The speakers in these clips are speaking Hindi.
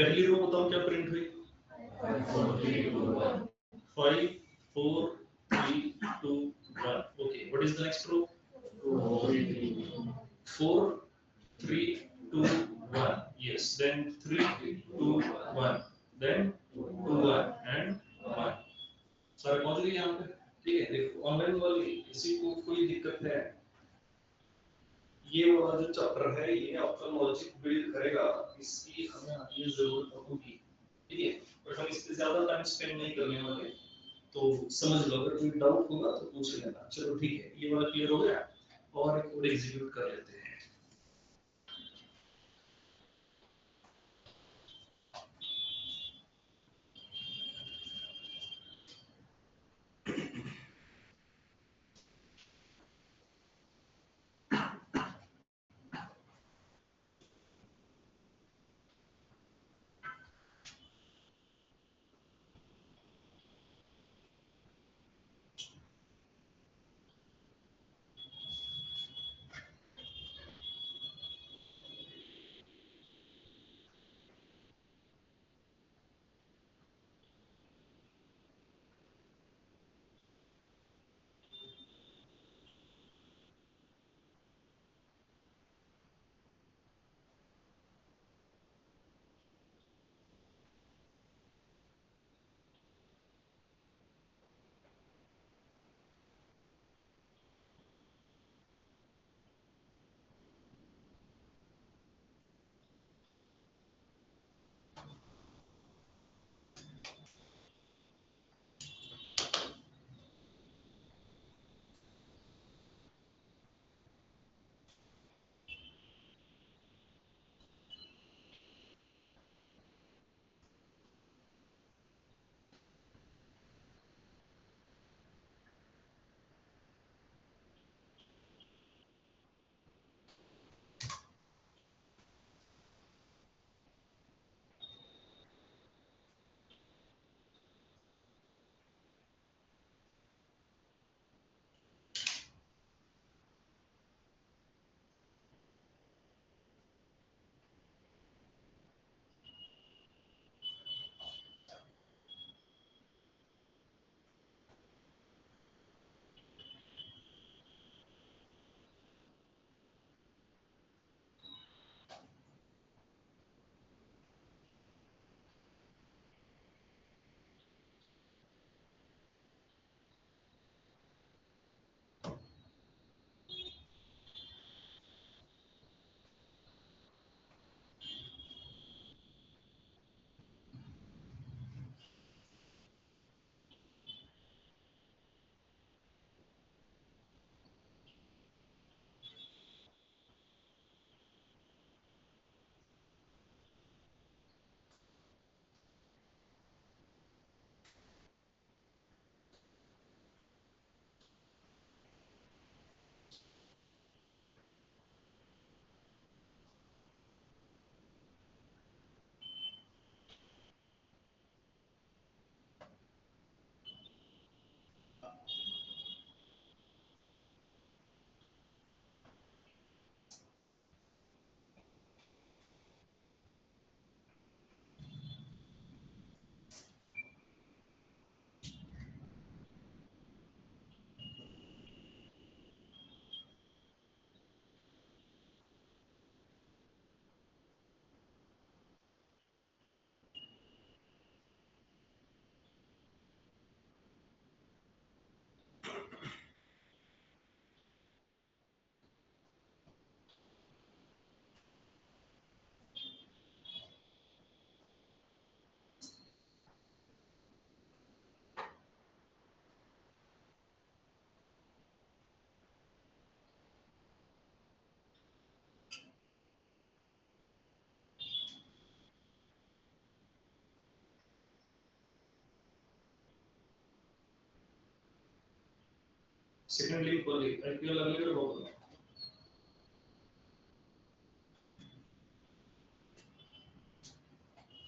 पहली रो बताओ क्या प्रिंट हुई 5 4 3 2 1 okay what is the next row 4 3 2 1 yes then 3 2 1 then 2 1 and 1 सारे पहुंच गए यहाँ पे ठीक है देखो ऑनलाइन वाली किसी को कोई दिक्कत है ये वाला जो चैप्टर है ये आपका लॉजिक बिल्ड करेगा इसकी हमें आगे जरूरत होगी ठीक है बट हम इस पे ज्यादा टाइम स्पेंड नहीं करने वाले तो समझ लो अगर कोई डाउट होगा तो पूछ लेना चलो ठीक है ये वाला क्लियर हो गया और एक कोड एग्जीक्यूट कर लेते हैं सेकंड लिंक खोलिए आईपीएल अगले को बोलो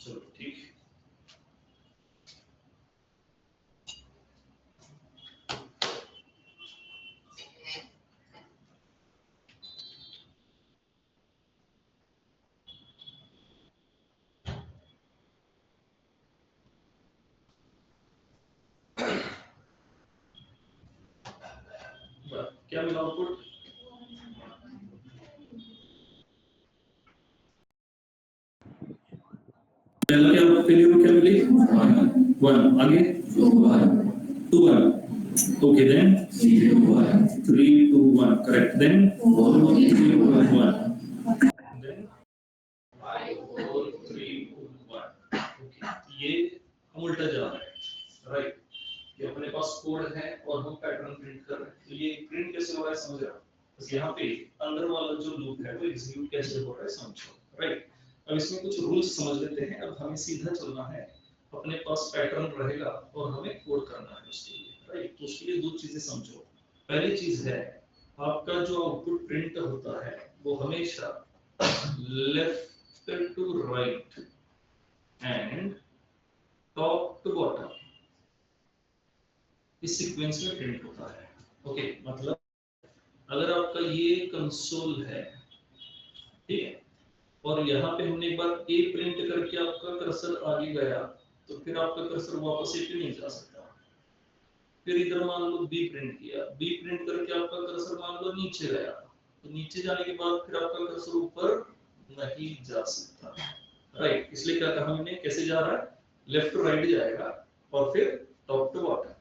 चलो ठीक क्या मिला आउटपुट? पहला क्या फेलियर क्या मिली? 1 आगे 2 1 okay then 3 2 1 correct then 4 3 1 then 5 4 3 2 1 okay ये हम उल्टा जा रहा है राइट ये अपने पास कोड है और हम पैटर्न प्रिंट कर रहे हैं तो ये प्रिंट कैसे हो रहा है समझ रहे हो बस यहाँ पे अंदर वाला जो लूप है वो एग्जीक्यूट कैसे हो रहा है समझो राइट अब इसमें कुछ रूल्स समझ लेते हैं अब हमें सीधा चलना है अपने पास पैटर्न रहेगा और हमें कोड करना है उसके लिए राइट तो उसके लिए दो चीजें समझो पहली चीज है आपका जो आउटपुट प्रिंट होता है वो हमेशा left to right and top to bottom इस सीक्वेंस में प्रिंट होता है ओके मतलब अगर आपका ये कंसोल है ठीक है और यहाँ पे हमने एक बार ए प्रिंट करके आपका कर्सर आगे गया तो फिर आपका कर्सर वापस ए पे नहीं जा सकता फिर इधर मान लो बी प्रिंट किया बी प्रिंट करके आपका कर्सर मान लो नीचे गया तो नीचे जाने के बाद फिर आपका कर्सर ऊपर नहीं जा सकता राइट इसलिए क्या कहा हमने कैसे जा रहा है लेफ्ट टू राइट जाएगा और फिर टॉप टू बॉटम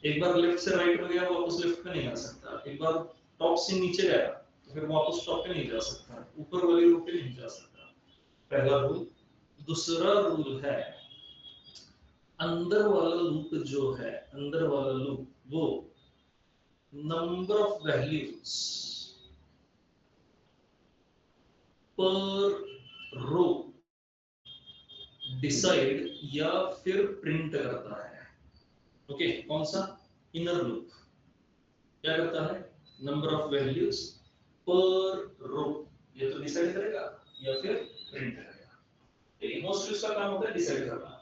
एक बार लेफ्ट से राइट में गया वापस लेफ्ट पे नहीं आ सकता एक बार टॉप से नीचे गया तो फिर वापस टॉप पे नहीं जा सकता ऊपर वाली रो पे नहीं जा सकता पहला रूल दूसरा रूल है अंदर वाला लूप जो है अंदर वाला लूप वो नंबर ऑफ वैल्यूज पर रो डिसाइड या फिर प्रिंट करता है ओके कौन सा इनर लूप क्या करता है नंबर ऑफ वैल्यूज पर रो ये तो डिसाइड करेगा या फिर प्रिंट करेगा ठीक है मोस्टली उसका काम होता है डिसाइड करना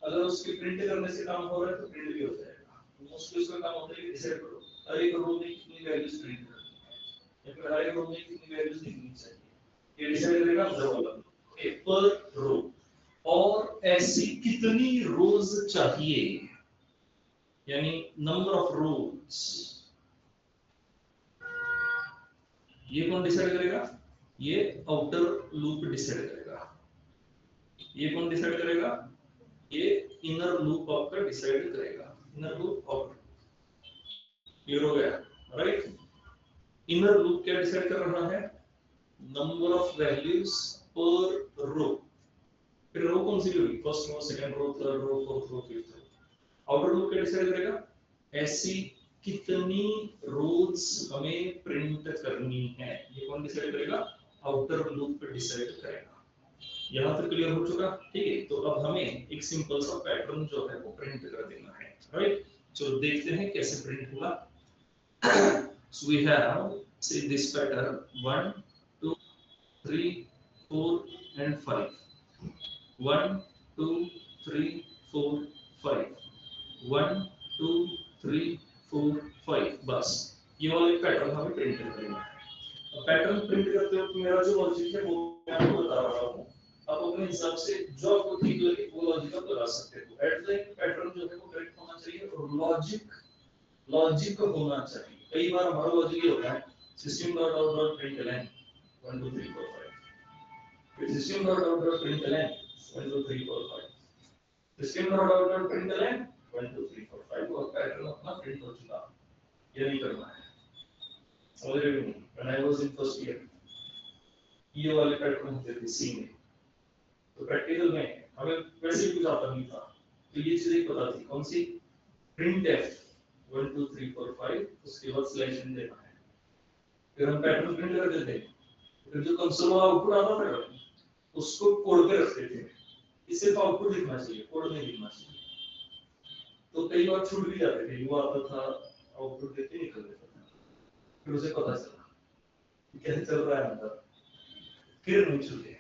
अगर उसके प्रिंट करने से काम हो रहा है तो प्रिंट भी हो जाएगा मोस्टली उसका काम होता है कि डिसाइड करो हर एक रो में कितनी वैल्यूज प्रिंट करनी है या फिर हर एक रो में कितनी वैल्यूज लिखनी चाहिए ये डिसाइड करेगा अंदर वाला पर रो और ऐसी कितनी रोज चाहिए यानी नंबर ऑफ रोज ये कौन डिसाइड करेगा ये आउटर लूप डिसाइड करेगा ये कौन डिसाइड करेगा ये इनर लूप आपका डिसाइड करेगा इनर लूप आउटर क्लियर हो गया राइट इनर लूप क्या डिसाइड कर रहा है नंबर ऑफ वैल्यूज पर रो फिर रो कौन सी होगी first row second row third row fourth row fifth row outer loop क्या डिसाइड करेगा ऐसी कितनी रोज हमें प्रिंट करनी है ये कौन डिसाइड करेगा आउटर लूप डिसाइड करेगा यहाँ तक क्लियर हो चुका ठीक है तो अब हमें एक सिंपल सा पैटर्न जो है वो प्रिंट कर देना है राइट चलो देखते हैं कैसे प्रिंट होगा so we have say this pattern 1 2 3 4 and 5 1 2 3 4 5 1 2 3 4 5 बस ये वाला पैटर्न हमें प्रिंट करना है पैटर्न प्रिंट करते वक्त मेरा जो लॉजिक है वो मैं आपको बता रहा हूँ आप अपने हिसाब से जो आपको ठीक लगे वो लॉजिक आप लगा सकते हो एट द एंड पैटर्न जो है वो करेक्ट होना चाहिए और लॉजिक होना चाहिए कई बार हमारा लॉजिक ये होता है system dot out dot println 1 2 3 4 5 फिर system dot out dot println 1 2 3 4 5 system dot out dot println 1 2 3 4 5 और पैटर्न अपना प्रिंट हो चुका ये नहीं करना है समझ रहे हो when I was in first year ये वाले पैटर्न होते थे सी में तो प्रैक्टिकल में हमें वैसे भी कुछ आता नहीं था तो ये चीजें पता थी कौन सी प्रिंट एफ 1 2 3 4 5 उसके बाद स्लैश इन देना है फिर हम पैटर्न प्रिंट कर देते हैं फिर जो कंसोल वाला आउटपुट आता था उसको कोड पे रखते थे इससे तो आउटपुट लिखना चाहिए कोड नहीं लिखना चाहिए तो कई बार छूट भी जाते थे वो आता था आउटपुट देके निकल देता था फिर उसे पता चला कैसे चल रहा है अंदर फिर नहीं छूटे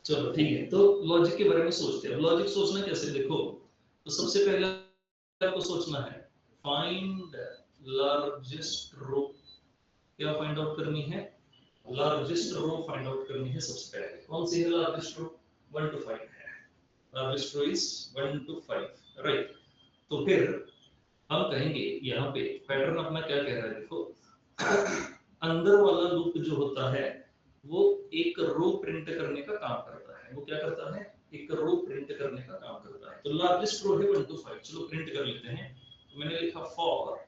चलो ठीक है तो लॉजिक के बारे में सोचते हैं लॉजिक सोचना कैसे देखो तो सबसे पहले आपको सोचना है फाइंड लार्जेस्ट रो क्या फाइंड आउट करनी है लार्जेस्ट रो फाइंड आउट करनी है सबसे पहले कौन सी है लार्जेस्ट रो 1 to 5 है largest row is 1 to 5 right तो फिर हम कहेंगे यहाँ पे पैटर्न अपना क्या कह रहा है, देखो अंदर वाला लूप जो होता है वो एक रो प्रिंट करने का काम करता है। वो क्या करता है, एक रो प्रिंट करने का काम करता है। तो लार्जेस्ट रो है 1 to 5, चलो प्रिंट कर लेते हैं। तो मैंने लिखा for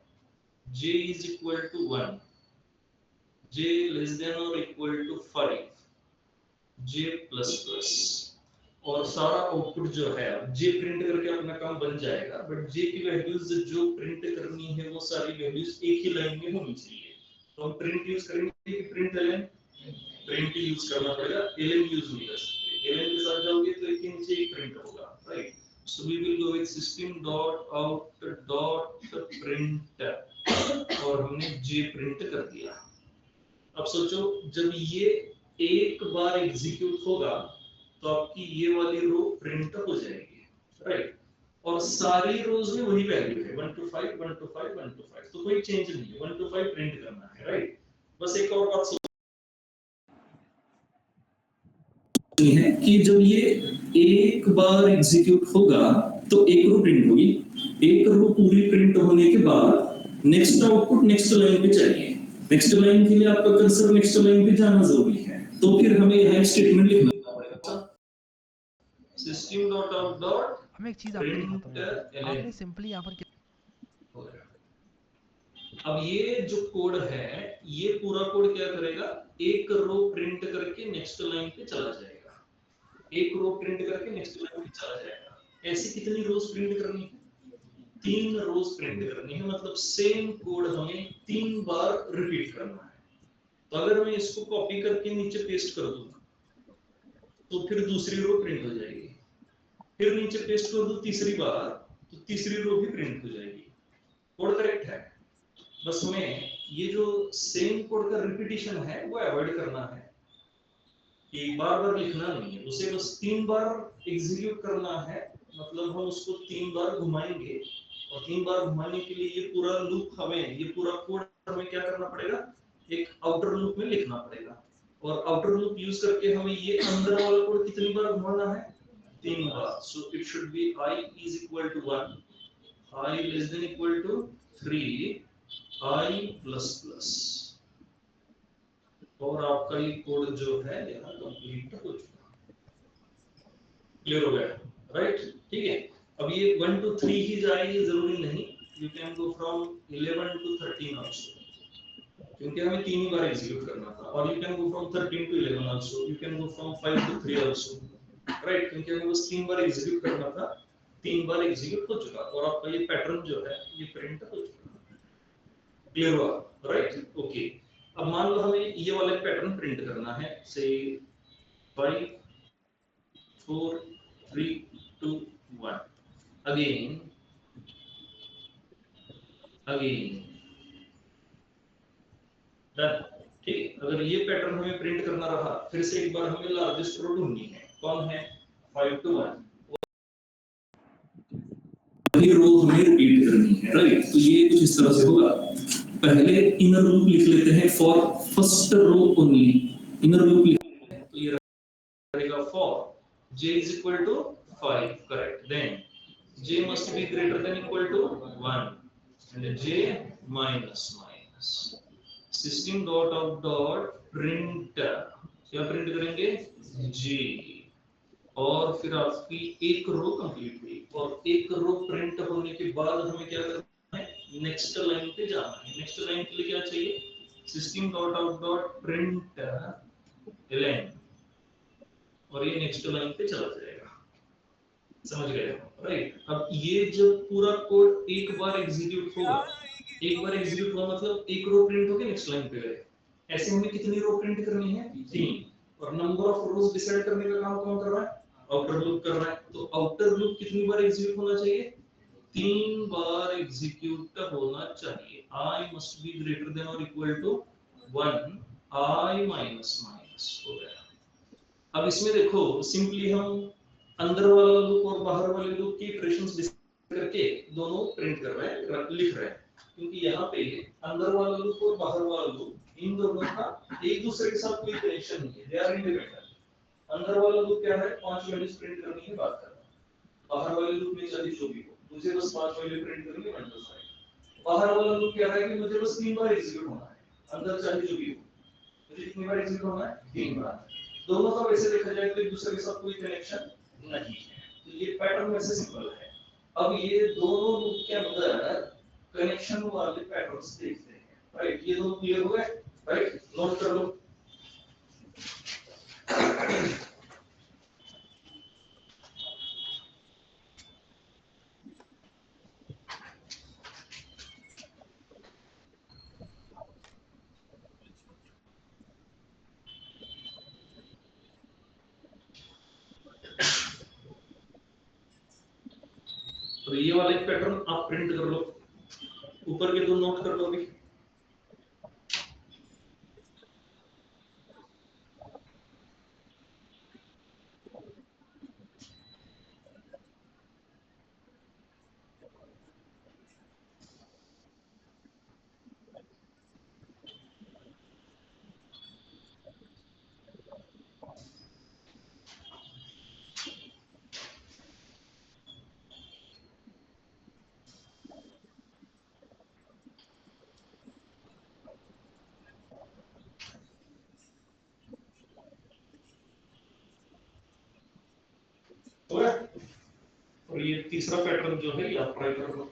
j is equal to 1, j less than or equal to 5, j plus plus, और सारा आउटपुट जो है j प्रिंट करके अपना काम बन जाएगा। बट j की वैल्यूज जो प्रिंट करनी है वो सारी वैल्यूज एक ही लाइन में होनी चाहिए। तो हम प्रिंट यूज करेंगे कि प्रिंट एलएन, प्रिंट यूज करना पड़ेगा, एलएन यूज नहीं कर सकते। एलएन के साथ जाओगे तो एक के नीचे एक प्रिंट होगा, right. So we will go with system dot out dot print, और हमने j प्रिंट कर दिया। अब सोचो जब ये एक बार एग्जीक्यूट होगा तो आपकी ये वाली रो प्रिंट हो जाएगी, राइट। और सारी रोज में वही वैल्यू है 1 to 5 1 to 5 1 to 5, तो कोई चेंज नहीं है, 1 to 5 प्रिंट करना है, राइट। बस एक और बात है कि जब ये एक बार एग्जीक्यूट होगा तो एक रो प्रिंट होगी। एक रो पूरी प्रिंट होने के बाद नेक्स्ट आउटपुट नेक्स्ट लाइन पे चाहिए। नेक्स्ट लाइन के लिए आपका कर्सर नेक्स्ट लाइन पे जाना जरूरी है। तो फिर हमें यहाँ एक स्टेटमेंट लिखना पड़ेगा, सिस्टम डॉट आउट डॉट मैं एक चीज आपको दिखाता हूँ, यहाँ पे आपने सिंपली यहाँ पर अब ये जो कोड है ये पूरा कोड क्या करेगा, एक रो प्रिंट करके नेक्स्ट लाइन पे चला जाएगा, एक रो प्रिंट करके नेक्स्ट लाइन पे चला जाएगा। ऐसी कितनी रोज प्रिंट करनी है, 3 रोज प्रिंट करनी है। मतलब सेम कोड हमें 3 बार रिपीट करना है। तो अगर मैं इसको कॉपी करके नीचे पेस्ट कर दूं तो फिर दूसरी रो प्रिंट हो जाएगी, फिर नीचे पेस्ट कर दूं तीसरी बार तो तीसरी रो भी प्रिंट हो जाएगी। कोड करेक्ट है, बस हमें ये जो सेम कोड का रिपीटिशन है वो अवॉइड करना है, कि बार बार लिखना नहीं है उसे, बस 3 बार एग्जीक्यूट करना है। मतलब हम उसको 3 बार घुमाएंगे, और 3 बार घुमाने के लिए ये पूरा लूप हमें, ये पूरा कोड हमें क्या करना पड़ेगा, एक आउटर लूप में लिखना पड़ेगा। और आउटर लूप यूज करके हमें ये अंदर वाला कोड कितनी बार घुमाना है, 3 बार। So it should be I is equal to 1, I less than equal to 3, I plus plus, और आपका ये कोड जो है यहाँ कंप्लीट हो चुका, क्लियर हो गया, राइट। ठीक है, अब ये 1 to 3 ही जाए ये जरूरी नहीं, you can go from 11 to 13 also, क्योंकि हमें 3 ही बार एग्जीक्यूट करना था। और you can go from 13 to 11 also, you can go from 5 to 3 also, right, क्योंकि हमें बस 3 बार एग्जीक्यूट करना था, 3 बार एग्जीक्यूट हो चुका और आपका ये पैटर्न जो है ये प्रिंट हो चुका, क्लियर हुआ, राइट। ओके, अब मान लो हमें ये वाला पैटर्न प्रिंट करना है, से 5 4 3 2 1, अगेन डन। ठीक है, अगर ये पैटर्न हमें प्रिंट करना रहा, फिर से एक बार हमें लार्जेस्ट रो ढूंढनी है, कौन है 5 to 1, वही रो हमें रिपीट करनी है, राइट। तो ये कुछ इस तरह से होगा, पहले इनर लूप लिख लेते हैं for first row only, inner loop लिखते हैं तो ये रहेगा for j is equal to 5, correct, then j must be greater than equal to 1 and j minus minus system dot out dot print, क्या प्रिंट करेंगे j, और फिर आपकी एक रो कंप्लीट हुई, और एक रो प्रिंट होने के बाद हमें क्या करना है, नेक्स्ट लाइन पे जाना है। नेक्स्ट लाइन के लिए क्या चाहिए, system dot out dot print ln, और ये नेक्स्ट लाइन पे चला जाएगा, समझ गए, राइट। अब ये जब पूरा कोड एक बार एग्जीक्यूट होगा, एक बार एग्जीक्यूट हुआ मतलब एक रो प्रिंट होके नेक्स्ट लाइन पे गए। ऐसे हमें कितनी रो प्रिंट करनी है, 3, और नंबर ऑफ रोज डिसाइड करने का काम कौन कर रहा है, आउटर लूप कर रहा है। तो आउटर लूप कितनी बार एग्जीक्यूट होना चाहिए, 3 बार एग्जीक्यूट होना चाहिए। I must be greater than or equal to 1, I minus minus हो गया। अब इसमें देखो सिंपली हम अंदर वाला लूप और बाहर वाले लूप की इटरेशंस डिसाइड करके दोनों प्रिंट कर रहे हैं, लिख रहे हैं, क्योंकि यहाँ पे अंदर वाला लूप और बाहर वाला लूप इन दोनों का एक दूसरे के साथ कोई कनेक्शन नहीं है, दे आर इंडिपेंडेंट। अंदर वाला लूप क्या है, 5 वैल्यूज प्रिंट करनी है, बात कर रहा है। बाहर वाले लूप में 40 जो भी हो, मुझे बस 5 वैल्यू प्रिंट करनी है, 1 to 5, बाहर वाला लूप क्या है कि मुझे बस 3 बार एग्जीक्यूट होना है, अंदर चाहे जो भी हो मुझे कितनी बार एग्जीक्यूट होना है, 3 बार। दोनों का वैसे देखा जाए तो एक दूसरे के साथ कोई कनेक्शन नहीं है, तो ये पैटर्न वैसे सिंपल है। अब ये दोनों लूप के अंदर कनेक्शन वाले पैटर्न्स देखते हैं, राइट। ये दोनों क्लियर हो गए, राइट, नोट कर लो। तो ये वाला एक पैटर्न आप प्रिंट कर लो, ऊपर के दो नोट कर लो अभी। हो गया। और ये तीसरा पैटर्न जो है ये आप ट्राई कर लो।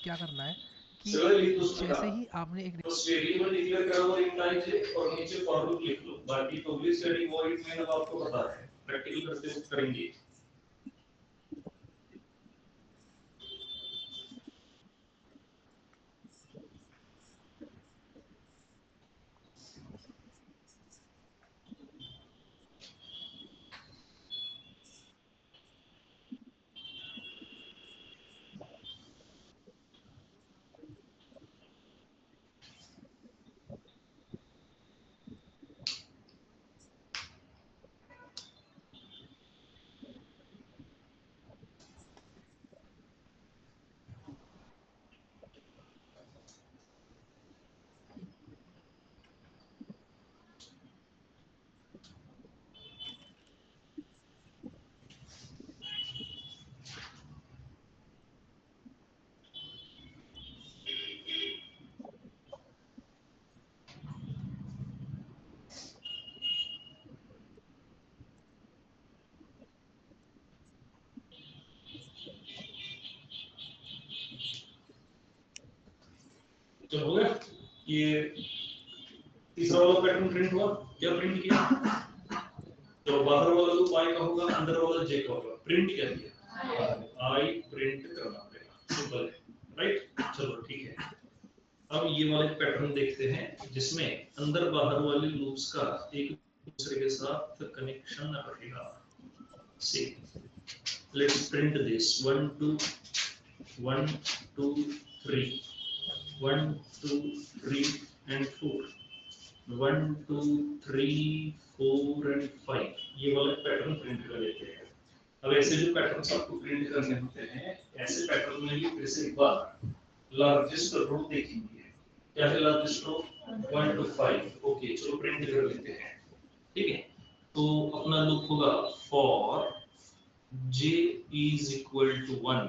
क्या करना है कि सिमिलरली दूसरा जैसे ही आपने एक बस वेरिएबल डिक्लेयर करो और इन टाइप से और नीचे फॉर लूप लिख लो, बाकी पब्लिक स्टडी वॉइड मैंने आपको बता है, प्रैक्टिकल करते वक्त करेंगे। तो हो गया। ये तीसरा वाला पैटर्न प्रिंट हुआ, क्या प्रिंट किया? तो बाहर वाला लूप आई का होगा, अंदर वाला जे का होगा। प्रिंट क्या किया? आई प्रिंट करना पड़ेगा, सिंपल है, राइट। चलो ठीक है। अब ये वाले पैटर्न देखते हैं जिसमें अंदर बाहर वाले लूप्स का एक दूसरे के साथ कनेक्शन रहेगा। See let's print this 1 2 1 2 3 1 2 3 and 4 1 2 3 4 and 5 ये वाला पैटर्न प्रिंट कर लेते हैं। अब ऐसे जो पैटर्न्स आपको प्रिंट करने होते हैं, ऐसे पैटर्न में भी फिर से एक बार लार्जेस्ट रो देखेंगे। क्या है लार्जेस्ट रो? 1 to 5। ओके चलो प्रिंट कर लेते हैं, ठीक है। तो अपना लूप होगा for j is equal to 1,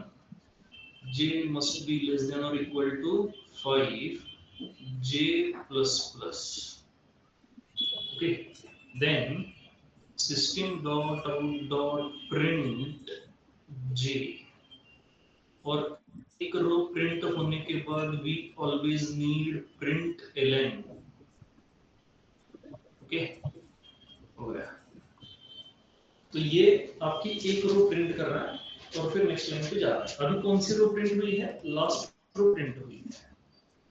j must be less than or equal to 5, j plus plus, okay. Then system dot out dot print j, और एक रो प्रिंट होने के बाद we always need print ln, okay हो गया। तो ये आपकी एक रो प्रिंट कर रहा है और फिर नेक्स्ट लाइन पे जा रहा है। अभी कौन सी रो प्रिंट हुई है? लास्ट रो प्रिंट हुई है।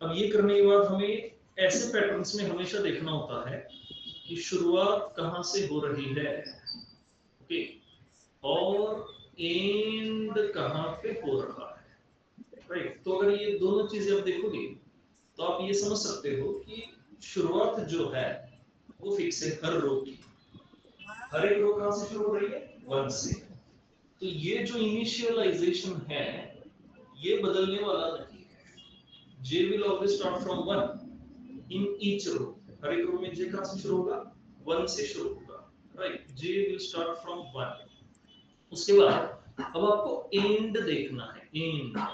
अब ये करने के बाद हमें ऐसे पैटर्न्स में हमेशा देखना होता है कि शुरुआत कहां से हो रही है, ओके, और एंड कहां पे हो रहा है, राइट। तो अगर ये दोनों चीजें आप देखोगे तो आप ये समझ सकते हो कि शुरुआत जो है वो फिक्स है हर रो की। हर एक रो कहां से शुरू हो रही है? 1 से। तो ये जो इनिशियलाइजेशन है ये बदलने वाला नहीं है। j will always start from 1 in each row। हर एक रो में j कहां से शुरू होगा? 1 से शुरू होगा, right. j will start from 1। उसके बाद अब आपको एंड देखना है, एंड।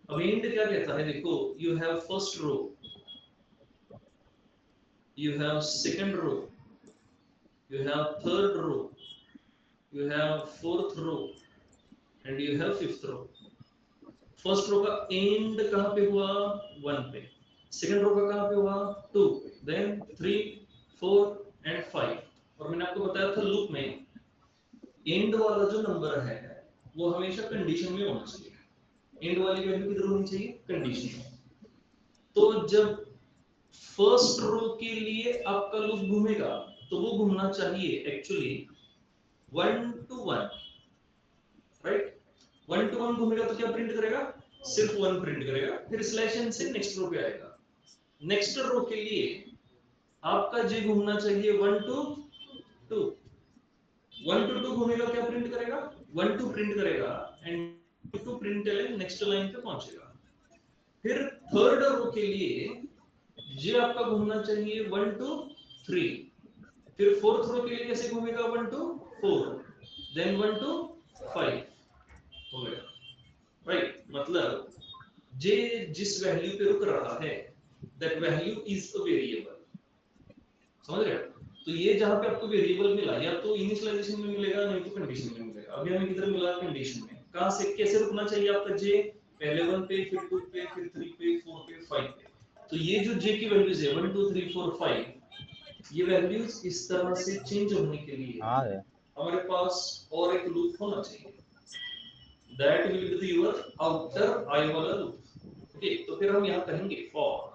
अब एंड क्या कहता है? देखो, you have first row, you have second row, you have third row, you have fourth row and you have fifth row। First row का एंड कहां पे हुआ? 1 पे। सेकंड रो का कहां पे हुआ? 2 पे। Then 3 4 and 5। और मैंने आपको बताया था लूप में एंड वाला जो नंबर है वो हमेशा कंडीशन में होना चाहिए। एंड वाली वैल्यू किधर होनी चाहिए? कंडीशन में। तो जब फर्स्ट रो के लिए आपका लूप घूमेगा तो वो घूमना चाहिए एक्चुअली 1 to 1, राइट। 1 to 1 घूमेगा तो क्या प्रिंट करेगा? सिर्फ 1 प्रिंट करेगा, फिर स्लैश एन से नेक्स्ट रो पे आएगा। नेक्स्ट रो के लिए आपका जे घूमना चाहिए 1 to 2। 1 to 2 घूमेगा, क्या प्रिंट करेगा? 1 to प्रिंट करेगा and 2 print line next line पे पहुंचेगा। फिर थर्ड रो के लिए ये आपका घूमना चाहिए 1 to 3। फिर फोर्थ रो के लिए कैसे घूमेगा? 1 to 4, देन 1 to 5 हो गया, राइट। मतलब जे जिस वैल्यू पे रुक रहा है that value is a variable, समझ रहे हो? तो ये जहां पे आपको वेरिएबल मिला या तो इनिशियलाइजेशन में मिलेगा, नहीं तो कंडीशन में मिलेगा। अभी हमें किधर मिला? कंडीशन में। कहां से कैसे रुकना चाहिए आपका जे? पहले 1 पे, फिर 2 पे, फिर 3 पे, 4 पे, 5 पे। तो ये जो जे की वैल्यूज है 1 2 3 4 5, ये वैल्यूज इस तरह से चेंज होने के लिए हमारे पास और एक लूप होना चाहिए। That will be your outer I वाला लूप। ओके, तो फिर हम यहां कहेंगे for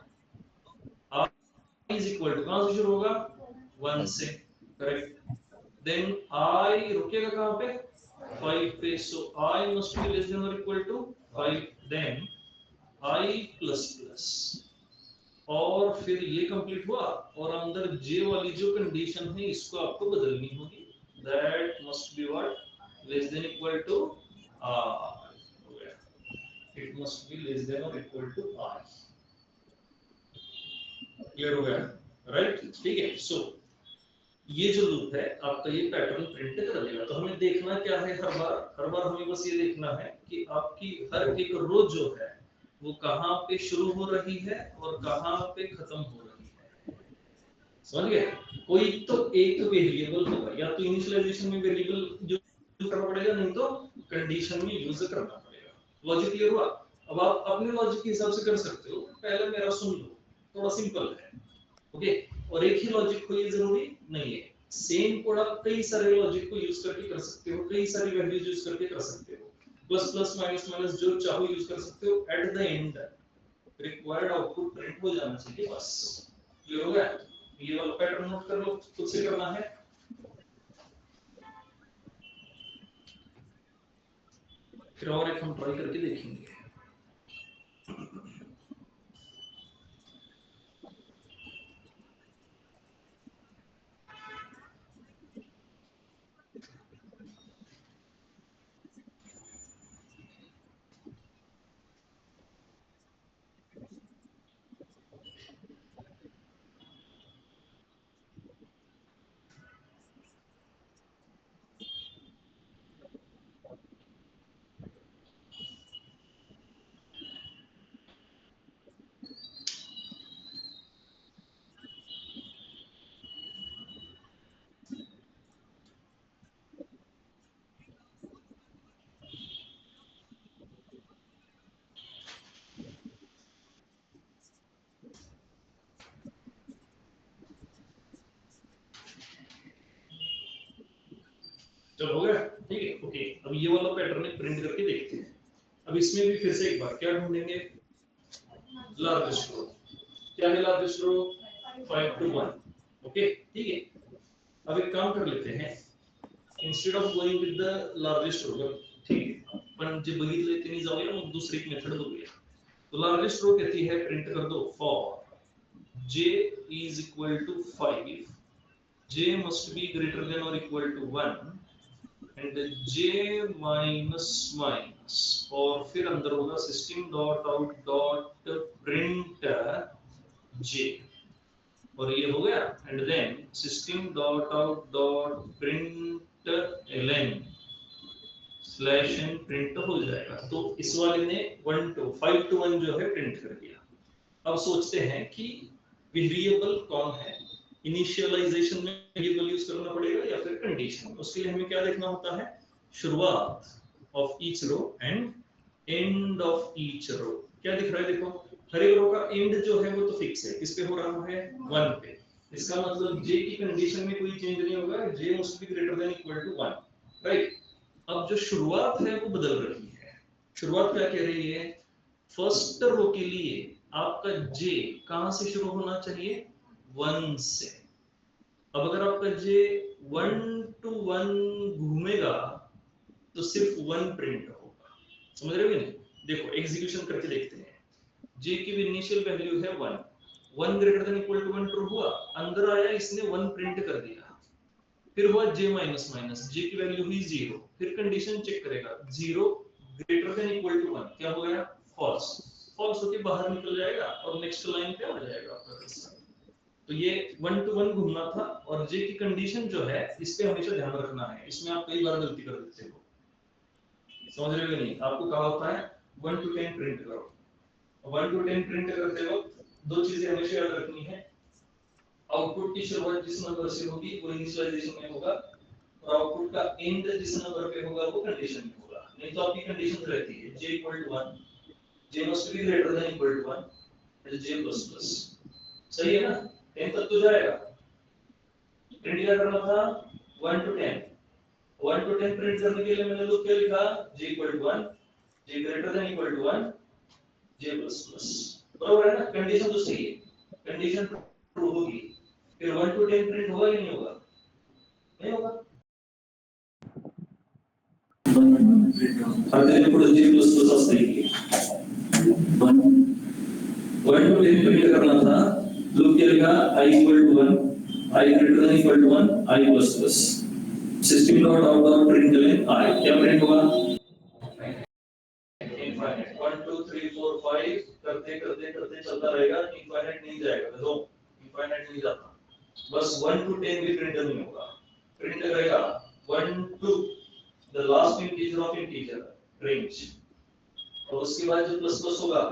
i is equal to, कहां से शुरू होगा? 1 से, करेक्ट। देन i रुकेगा कहां पे? 5 पे। So i must be less than और equal to 5। Then i plus plus, और फिर ये कंप्लीट हुआ और अंदर जे वाली जो कंडीशन है इसको आपको बदलनी होगी। That must be what? Less than equal to r। It must be less than और इक्वल टू r। क्लियर हो गया, राइट? ठीक है। सो ये जो लूप है आपका ये पैटर्न प्रिंट कर देगा। तो हमें देखना क्या है? हर बार हमें बस ये देखना है कि आपकी हर एक रो जो है वो कहां पे शुरू हो रही है और कहां पे खत्म हो रही है। समझ गए? कोई तो एक वेरिएबल होगा, या तो इनिशियलाइजेशन में वेरिएबल यूज करना पड़ेगा, नहीं तो कंडीशन में यूज करना पड़ेगा। लॉजिक क्लियर हुआ? अब आप अपने लॉजिक के हिसाब से कर सकते हो। पहले मेरा सुन लो, थोड़ा सिंपल है। ओके, और एक ही लॉजिक को ये जरूरी नहीं है। सेम कोड आप कई सारे लॉजिक को यूज करके कर सकते हो, कई सारी वैल्यूज यूज करके कर सकते हो। प्लस प्लस माइनस माइनस जो चाहो यूज कर सकते हो। At the end required output print हो जाना चाहिए, बस। क्लियर हो गया? ये वाला पैटर्न नोट कर लो, खुद से करना है। फिर और एक हम ट्राई करके देखेंगे। चलो हो गया, ठीक है। ओके, अब ये वाला पैटर्न प्रिंट करके देखते हैं। अब इसमें भी फिर से एक बार क्या ढूंढेंगे? लार्जेस्ट रो। क्या है लार्जेस्ट रो? 5 to 1। ओके, ठीक है। अब एक काम कर लेते हैं, instead of going with the largest row, ठीक है, पण जे बघितले त्यांनी जाऊया मग दुसरी एक मेथड बघूया। तो लार्जेस्ट रो कहती है प्रिंट कर दो for j is equal to 5, j must be greater than or equal to 1 and j minus minus, और फिर अंदर होगा system dot out dot print j, और ये हो गया and then system dot out dot print ln slash n print हो जाएगा। तो इस वाले ने 1 to 5 to 1 जो है प्रिंट कर दिया। अब सोचते हैं कि वेरिएबल कौन है, इनिशियलाइजेशन में वेरिएबल यूज करना पड़ेगा या फिर कंडीशन। उसके लिए हमें क्या देखना होता है, शुरुआत of each row and end of each row. क्या दिख रहा है, देखो हर एक रो का एंड जो है वो तो फिक्स है, किस पे हो रहा है 1 पे। इसका मतलब j की कंडीशन में कोई चेंज नहीं होगा, j must be greater than equal to 1, right. अब जो शुरुआत है वो बदल रही है। शुरुआत क्या कह रही है, फर्स्ट रो के लिए आपका j कहां से शुरू होना चाहिए, 1 से। अब अगर आपका j 1 to 1 घूमेगा तो सिर्फ 1 प्रिंट होगा, समझ रहे हो कि नहीं। देखो एग्जीक्यूशन करके देखते हैं, j की इनिशियल वैल्यू है 1, 1 greater than equal to 1 true हुआ, अंदर आया इसने 1 प्रिंट कर दिया, फिर हुआ j माइनस माइनस, j की वैल्यू हुई 0, फिर कंडीशन चेक करेगा 0 ग्रेटर देन इक्वल टू 1, क्या हो गया फॉल्स, फॉल्स होके बाहर निकल जाएगा और नेक्स्ट लाइन पे आ जाएगा आपका आंसर। तो ये 1 to 1 घूमना था, और j की कंडीशन जो है इस पे हमेशा ध्यान रखना है, इसमें आप कई बार गलती कर देते हो, समझ रहे हो नहीं। आपको कहा होता है 1 to 10 प्रिंट करो, 1 to 10 प्रिंट करते हो दो चीजें हमेशा याद रखनी है, आउटपुट की शुरुआत जिस नंबर से होगी वो इनिशियलाइजेशन में होगा, और आउटपुट का एंड जिस नंबर पे होगा वो कंडीशन में होगा। नहीं तो आपकी कंडीशन रहती है j equal to 1, j must be greater than equal to 1 and j plus plus, सही है ना। 10 तक तो जाएगा, प्रिंट क्या करना था 1 to 10, 1 to 10 प्रिंट करने के लिए मैंने लूप क्या लिखा, j equal to 1, j greater than equal to 1, j plus plus, बराबर है ना। कंडीशन तो सही है, कंडीशन ट्रू होगी, फिर 1 to 10 प्रिंट होगा या नहीं होगा, नहीं होगा। अगर पुढे j plus plus असते की 1 to 10 प्रिंट करना था, लूप क्या लिखा i equal to 1, I greater than equal to 1, I plus plus, system dot out dot print i, क्या प्रिंट होगा इनफाइनाइट, 1 2 3 4 5 करते करते करते चलता रहेगा, इनफाइनाइट नहीं जाएगा, देखो इनफाइनाइट नहीं जाता, बस 1 to 10 भी प्रिंट नहीं होगा, प्रिंट करेगा 1 to the last integer of integer range, और उसके बाद जो प्लस प्लस होगा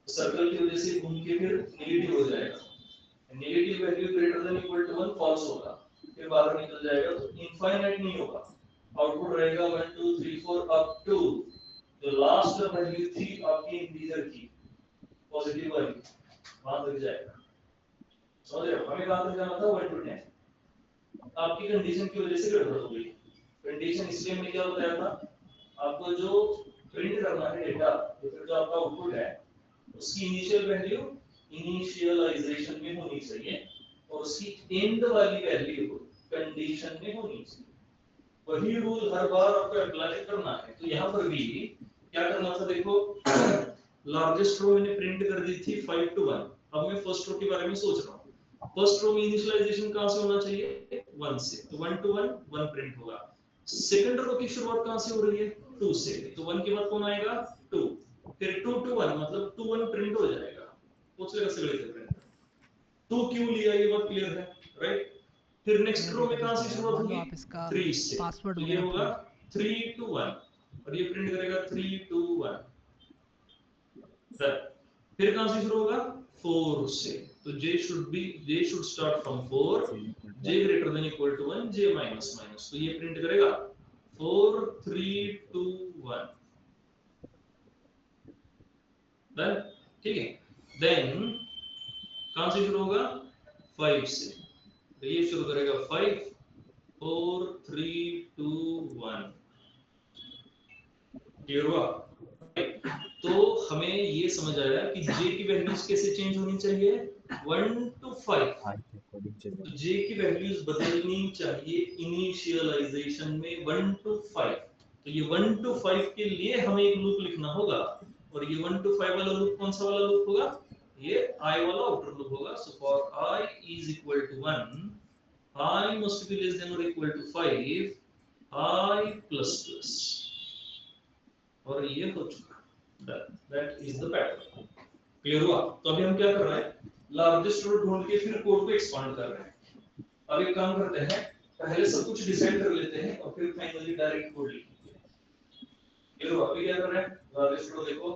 सर्कल की वजह से घूम के फिर नेगेटिव हो जाएगा, negative value greater than equal to 1 false होगा, फिर बाहर निकल जाएगा, तो इनफाइनाइट नहीं होगा, आउटपुट रहेगा 1 2 3 4 अप टू जो लास्ट वैल्यू थी आपकी इंटीजर की पॉजिटिव वाली, वहां तक जाएगा, समझ रहे हो। हमें कहां तक जाना था 1 to 10, आपकी कंडीशन की वजह से गड़बड़ हो गई। कंडीशन इसलिए मैंने क्या बताया था, आपको जो प्रिंट करना है डेटा, तो फिर जो आपका आउटपुट है उसकी इनिशियल वैल्यू इनिशियलाइजेशन में होनी चाहिए और उसकी एंड वाली वैल्यू कंडीशन में होनी चाहिए। वही रूल हर बार आपको अप्लाई करना है। तो यहाँ पर भी क्या करना था, देखो लार्जेस्ट रो मैंने प्रिंट कर दी थी 5 to 1, अब मैं फर्स्ट रो के बारे में सोच रहा हूँ, फर्स्ट रो में इनिशियलाइजेशन कहां से होना चाहिए 1 से, तो 1 to 1 1 प्रिंट होगा। सेकंड रो की शुरुआत कहां से हो रही है 2 से, तो 1 के बाद कौन आएगा 2, फिर 2 to 1 मतलब 2 1 प्रिंट हो जाएगा, पूछ लेगा सगळे से प्रिंट 2 क्यों लिया ये बात क्लियर है, राइट। फिर नेक्स्ट रो में कहां से शुरुआत होगी 3 से, पासवर्ड तो ये होगा 3 to 1 और ये प्रिंट करेगा 3 to 1, फिर कहां से शुरू होगा 4 से, तो j should start from 4, j greater than equal to 1, j minus minus, तो ये प्रिंट करेगा 4 3 2 1, डन, ठीक है। देन कहां से शुरू होगा 5 से, तो ये शुरू करेगा 5 4 3 2 1, क्लियर हुआ। तो हमें ये समझ आया कि j की वैल्यूज कैसे चेंज होनी चाहिए 1 to 5, तो j की वैल्यूज बदलनी चाहिए इनिशियलाइजेशन में 1 to 5, तो ये 1 to 5 के लिए हमें एक लूप लिखना होगा और ये 1 to 5 वाला लूप कौन सा वाला लूप होगा? ये I वाला आउटर लूप होगा। So for I is equal to 1, I must be less than or equal to 5, I plus plus, और ये हो चुका। That is the pattern। Clear हुआ? तो अभी हम क्या कर रहे हैं, लार्जेस्ट रो ढूंढ के फिर कोड को एक्सपांड कर रहे हैं। अब एक काम करते हैं, पहले सब कुछ डिसाइड कर लेते हैं और फिर फाइनली डायरेक्ट कोड लिखेंगे। क्लियर हुआ? अभी क्या कर रहे हैं, लार्जेस्ट रो देखो,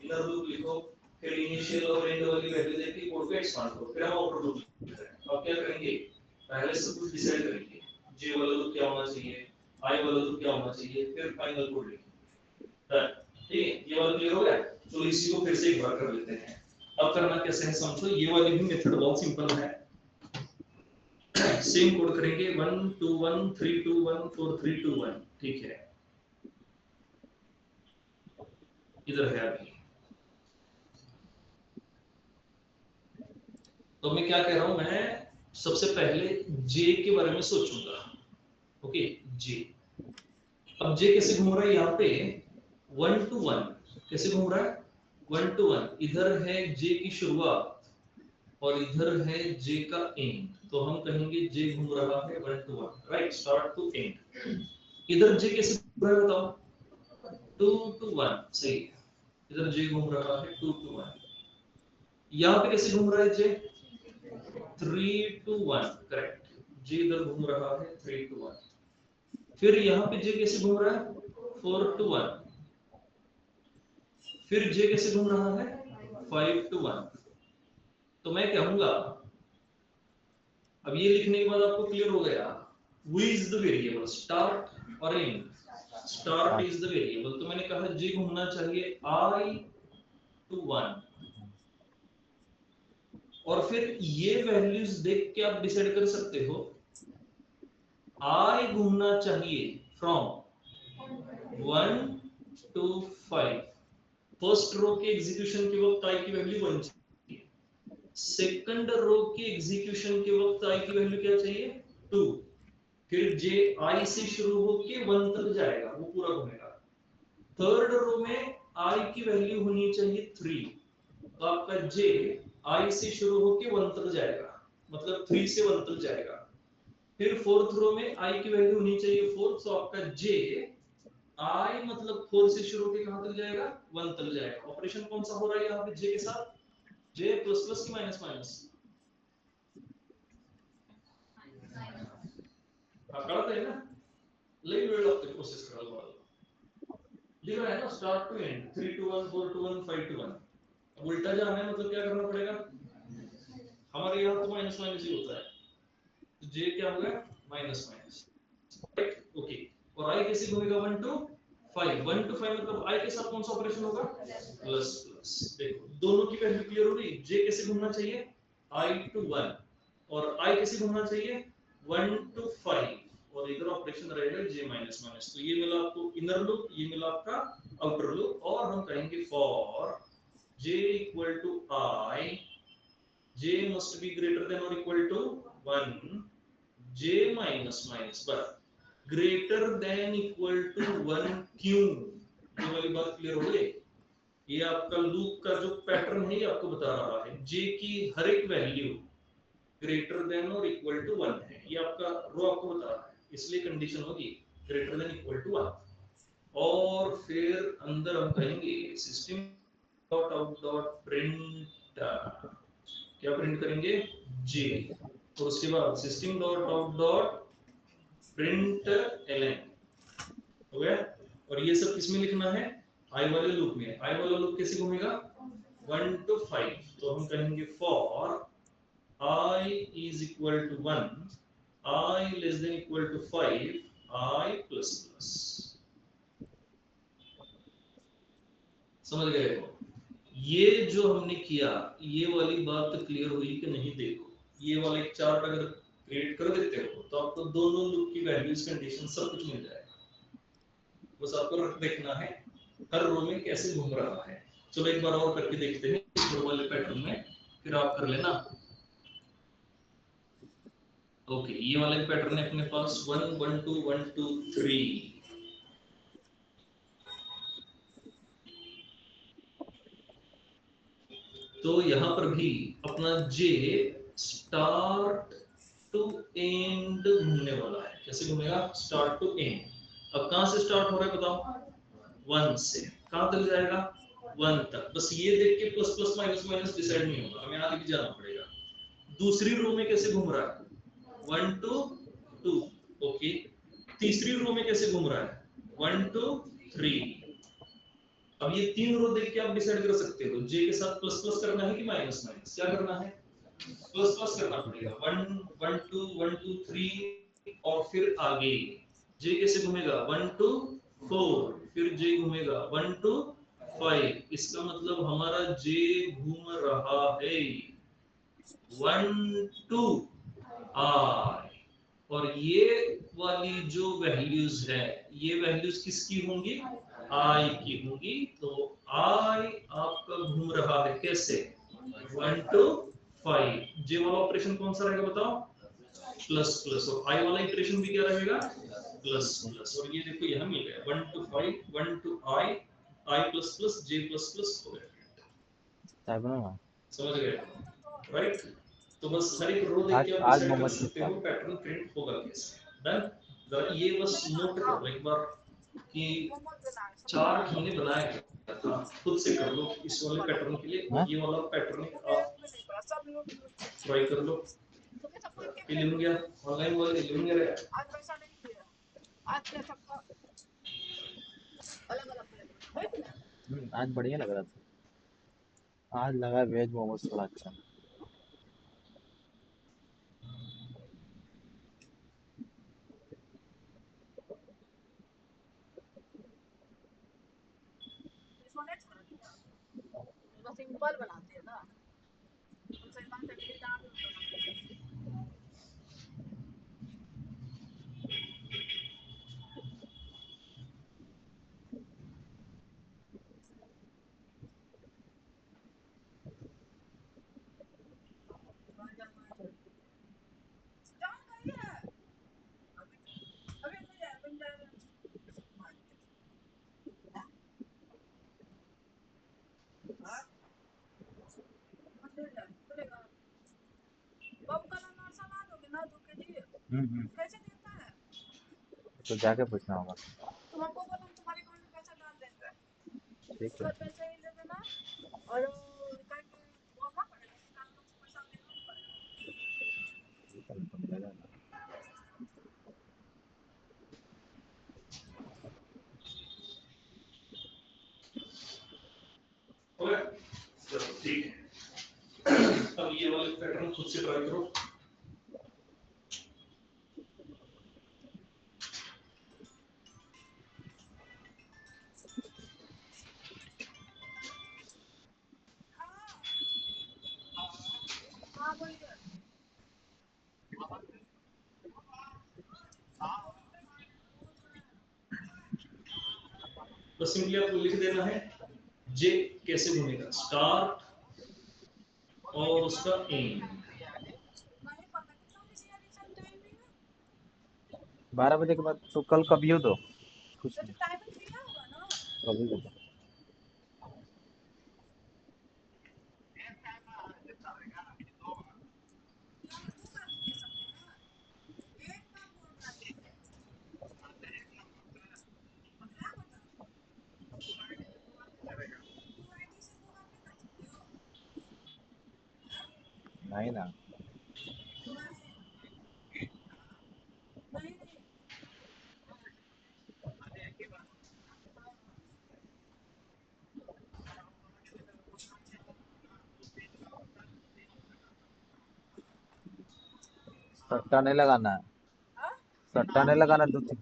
इनर लूप लिखो, फिर इनिशियल और एंड वाली वैल्यू देके कोड को एक्सपांड करो, फिर हम आउटर लूप लिख रहे हैं। अब क्या करेंगे, पहले सब कुछ डिसाइड करेंगे, जे वाला लूप क्या होना चाहिए, आई वाला लूप क्या होना चाहिए, फिर फाइनल कोड लिखेंगे। ठीक है, ये वाला क्लियर हो गया? तो इसी को फिर से एक बार कर लेते हैं। अब करना कैसे है समझो, ये वाली भी मेथड बहुत सिंपल है। सेम कोड करेंगे 1 2 1 3 2 1 4 3 2 1। ठीक है, इधर है अभी। तो मैं क्या कह रहा हूं, मैं सबसे पहले जे के बारे में सोचूंगा। ओके, जे। अब जे कैसे घूम रहा है यहाँ पे, 1 to 1 कैसे घूम रहा है, 1 to 1। इधर है जे की शुरुआत और इधर है जे का एंड, तो हम कहेंगे जे घूम रहा है 1 to 1, right, start to end. इधर जे कैसे घूम रहा है बताओ, 2 to 1, सही है। इधर जे घूम रहा है 2 to 1। यहाँ पे कैसे घूम रहा है जे, 3 to 1, करेक्ट। जे इधर घूम रहा है 3 to 1। फिर यहाँ पे जे कैसे घूम रहा है, 4 to 1। फिर जे कैसे घूम रहा है, 5 to 1। तो मैं कहूंगा, अब ये लिखने के बाद आपको क्लियर हो गया, who is the variable, start और end। start is the variable, तो मैंने कहा जे घूमना चाहिए I to 1, और फिर ये वैल्यूज देख के आप डिसाइड कर सकते हो, I घूमना चाहिए from 1 to 5। फर्स्ट रो के एग्जीक्यूशन के वक्त I की वैल्यू 1 चाहिए, सेकंड रो के एग्जीक्यूशन के वक्त I की वैल्यू क्या चाहिए, 2। फिर जे I से शुरू होके 1 तक जाएगा, वो पूरा घूमेगा। थर्ड रो में I की वैल्यू होनी चाहिए 3, तो आपका जे I से शुरू होके 1 तक जाएगा, मतलब 3 से 1 तक जाएगा। फिर फोर्थ रो में I की वैल्यू होनी चाहिए 4, तो आपका जे I मतलब 4 से शुरू होके कहां तक जाएगा, 1 तक जाएगा। ऑपरेशन कौन सा हो रहा है यहाँ पे जे के साथ, जे प्लस प्लस की माइनस माइनस, कळत आहे ना, लई वेळ लागतो प्रोसेस करायला मला। दिख रहा है ना, start to and 3 to 1 4 to 1 5 to 1। अब उल्टा जाना है मतलब क्या करना पड़ेगा, हमारे यहाँ तो माइनस माइनस ही होता है, तो जे क्या होगा, माइनस माइनस, राइट। ओके, और I कैसे घूमेगा, 1 to 5। 1 to 5 मतलब I के साथ कौन सा ऑपरेशन होगा, प्लस प्लस। देखो दोनों की वैल्यू क्लियर हो गई, जे कैसे घूमना चाहिए, I to 1, और I कैसे घूमना चाहिए, 1 to 5, और इधर ऑपरेशन रहेगा जे माइनस माइनस। तो ये मिला आपको इनर लूप, ये मिला आपका आउटर लूप, और हम कहेंगे for j equal to I, j must be greater than or equal to 1, j minus minus but greater than equal to 1 क्यों, ये वाली बात क्लियर हो गई। ये आपका लूप का जो पैटर्न है ये आपको बता रहा है, j की हर एक वैल्यू ग्रेटर देन और इक्वल टू 1 है, ये आपका रो आपको बता रहा है, इसलिए कंडीशन होगी ग्रेटर देन इक्वल टू 1। और फिर अंदर हम कहेंगे system dot out dot print, क्या प्रिंट करेंगे, j, और उसके बाद system dot out dot print ln, हो गया। और ये सब किसमें लिखना है, I वाले लूप में। I वाला लूप कैसे घूमेगा, 1 to 5, तो हम कहेंगे for I is equal to 1, I less than equal to 5, I plus plus। समझ गए हो? ये जो हमने किया, ये वाली बात क्लियर हुई कि नहीं, देखो ये वाला एक चार्ट अगर क्रिएट कर देते हो तो आपको दोनों लूप की वैल्यूज, कंडीशन सब कुछ मिल जाएगा। बस आपको देखना है हर रो में कैसे घूम रहा है। चलो एक बार और करके देखते हैं इस रो वाले पैटर्न में, फिर आप कर लेना। ओके, ये वाला पैटर्न है अपने पास 1 1 2 1 2 3। तो यहाँ पर भी अपना जे स्टार्ट टू एंड घूमने वाला है। कैसे घूमेगा? Start to end. अब कहां से स्टार्ट हो रहा है बताओ? 1 से। कहां तक जाएगा? 1 तक। बस ये देख के plus plus minus minus decide नहीं होगा, हमें आगे भी जाना पड़ेगा। दूसरी रो में कैसे घूम रहा है? 1 टू 2। ओके। तीसरी रो में कैसे घूम रहा है? 1 टू 3। अब ये तीन रो देख के आप डिसाइड कर सकते हो जे के साथ प्लस प्लस करना है कि माइनस माइनस। क्या करना है? प्लस प्लस करना पड़ेगा। 1 1 2 1 2 3 और फिर आगे जे कैसे घूमेगा? 1 टू 4। फिर जे घूमेगा 1 टू 5। इसका मतलब हमारा जे घूम रहा है 1 टू आई। और ये वाली जो वैल्यूज है, ये वैल्यूज किसकी होंगी? आई की होंगी। तो आई आपका घूम रहा है कैसे? 1 टू 5। जे वाला ऑपरेशन कौन सा रहेगा बताओ? Plus plus. और आई वाला इटरेशन भी क्या रहेगा? Plus plus. और ये देखो यहाँ मिल गया 1 to 5 1 to I, I plus plus J plus plus हो गया। समझ गए? राइट। तो बस हर एक रो देख के आप आज डिसाइड कर मोहम्मद सकते हो पैटर्न प्रिंट होगा कैसे। डन। जरा ये बस नोट करो एक बार कि चार हमने बनाया था, खुद से कर लो इस वाले पैटर्न के लिए। और ये वाला पैटर्न आप ट्राई कर लो। ये ले गया ऑनलाइन वाले ले गया रे। आज बढ़िया लग रहा था। आज लगा वेज मोमोज थोड़ा अच्छा। सिंपल बनाते हैं ना। कैसे देता है? तो जाके पूछना होगा। तुम हमको बोलो, हम तुम्हारे अकाउंट में पैसा डाल देंगे। ठीक उसका है। पैसा ही दे देना। और करके बोलना पड़ेगा, निकालना तो पैसा देना पड़ेगा। तो मिलेगा ना। ओके चलो ठीक है। अब ये वाले पैटर्न खुद से ट्राई करो। हाँ बोलिए। बस सिंपली आपको लिख देना है जे कैसे घूमेगा, स्टार्ट और उसका एंड। नहीं पता कितना बजे एडमिशन टाइमिंग है? 12 बजे के बाद तो कल कभी हो तो कुछ तो नहीं। टाइमिंग दिया होगा ना। कभी हो तो। नहीं ना। नहीं नहीं। सट्टा नहीं लगाना है। हाँ? सट्टा नहीं लगाना 2-3।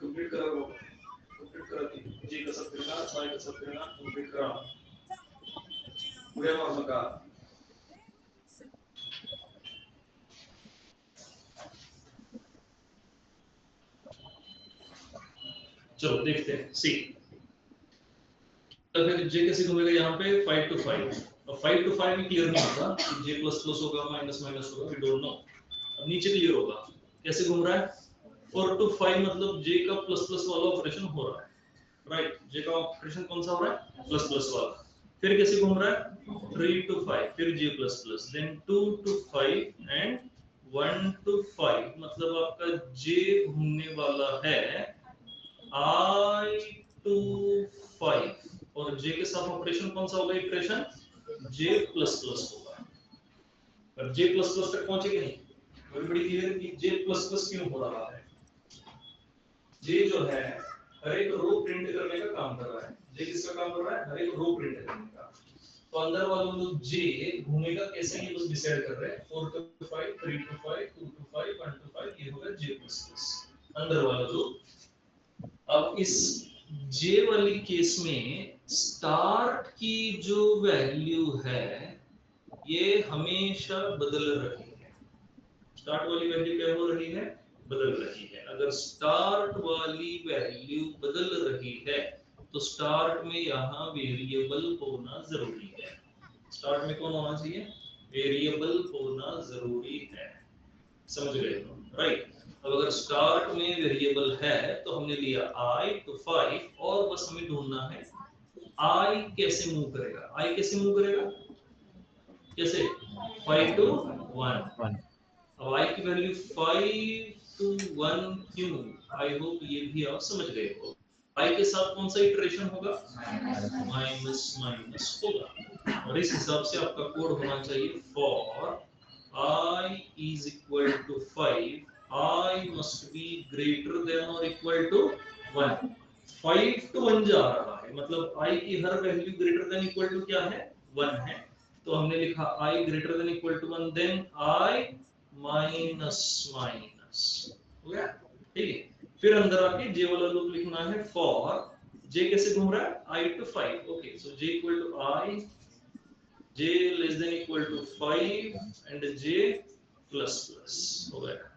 कंप्लीट करा वो, कंप्लीट करा थी जी। J का सब करना, Y का सब करना, कंप्लीट करा। पूरे मामला का चलो देखते हैं। सी तो फिर J कैसे घूमेगा यहाँ पे 5 to 5। अब 5 to 5 भी क्लियर नहीं होगा कि J प्लस प्लस होगा माइनस माइनस होगा, वी डोंट नो। अब नीचे क्लियर होगा कैसे घूम रहा है। 4 to 5 मतलब J का प्लस प्लस वाला ऑपरेशन हो रहा है, राइट। J का ऑपरेशन कौन सा हो रहा है, प्लस प्लस वाला। फिर कैसे घूम रहा है 3 to 5, फिर J plus plus, then 2 to 5 and 1 to 5 मतलब आपका J घूमने वाला है I to 5 और J के साथ ऑपरेशन कौन सा होगा, इटरेशन J प्लस प्लस होगा। पर J प्लस प्लस तक पहुंचेगी नहीं। बड़ी बड़ी क्लियर कि J प्लस प्लस क्यों हो रहा है। J जो है हर एक रो प्रिंट करने का काम कर रहा है। J किसका काम कर रहा है, हर एक रो प्रिंट करने का। तो अंदर वालों जो J घूमेगा कैसे ये बस डिसाइड कर रहे हैं। 4 to 5, 3 to 5, 2 to 5, 1 to 5 ये होगा J प्लस प्लस अंदर वाला जो। अब इस J वाली केस में स्टार्ट की जो वैल्यू है ये हमेशा बदल रही है। स्टार्ट वाली वैल्यू क्या हो रही है, बदल रही है। अगर स्टार्ट वाली वैल्यू बदल रही है तो स्टार्ट में यहाँ वेरिएबल होना जरूरी है। स्टार्ट में कौन होना चाहिए, वेरिएबल होना जरूरी है। समझ गए, राइट। अब अगर स्टार्ट में वेरिएबल है तो हमने लिया I to 5 और बस हमें ढूंढना है I कैसे मूव करेगा। I कैसे मूव करेगा, कैसे 5 to 1। अब I की वैल्यू 5 to 1 क्यों, आई होप ये भी आप समझ गए हो। I के साथ कौन सा इटरेशन होगा, माइनस माइनस होगा। और इस हिसाब से आपका कोड होना चाहिए for I is equal to 5, I must be greater than or equal to 1। 5 to 1 जा रहा है मतलब I की हर value greater than equal to क्या है, 1 है। तो हमने लिखा I greater than equal to 1, then I minus minus हो गया, ठीक है। फिर अंदर आके J वाला लूप लिखना है फॉर J कैसे घूम रहा है I to 5। Okay so J equal to I, J less than equal to 5 and J plus plus हो गया।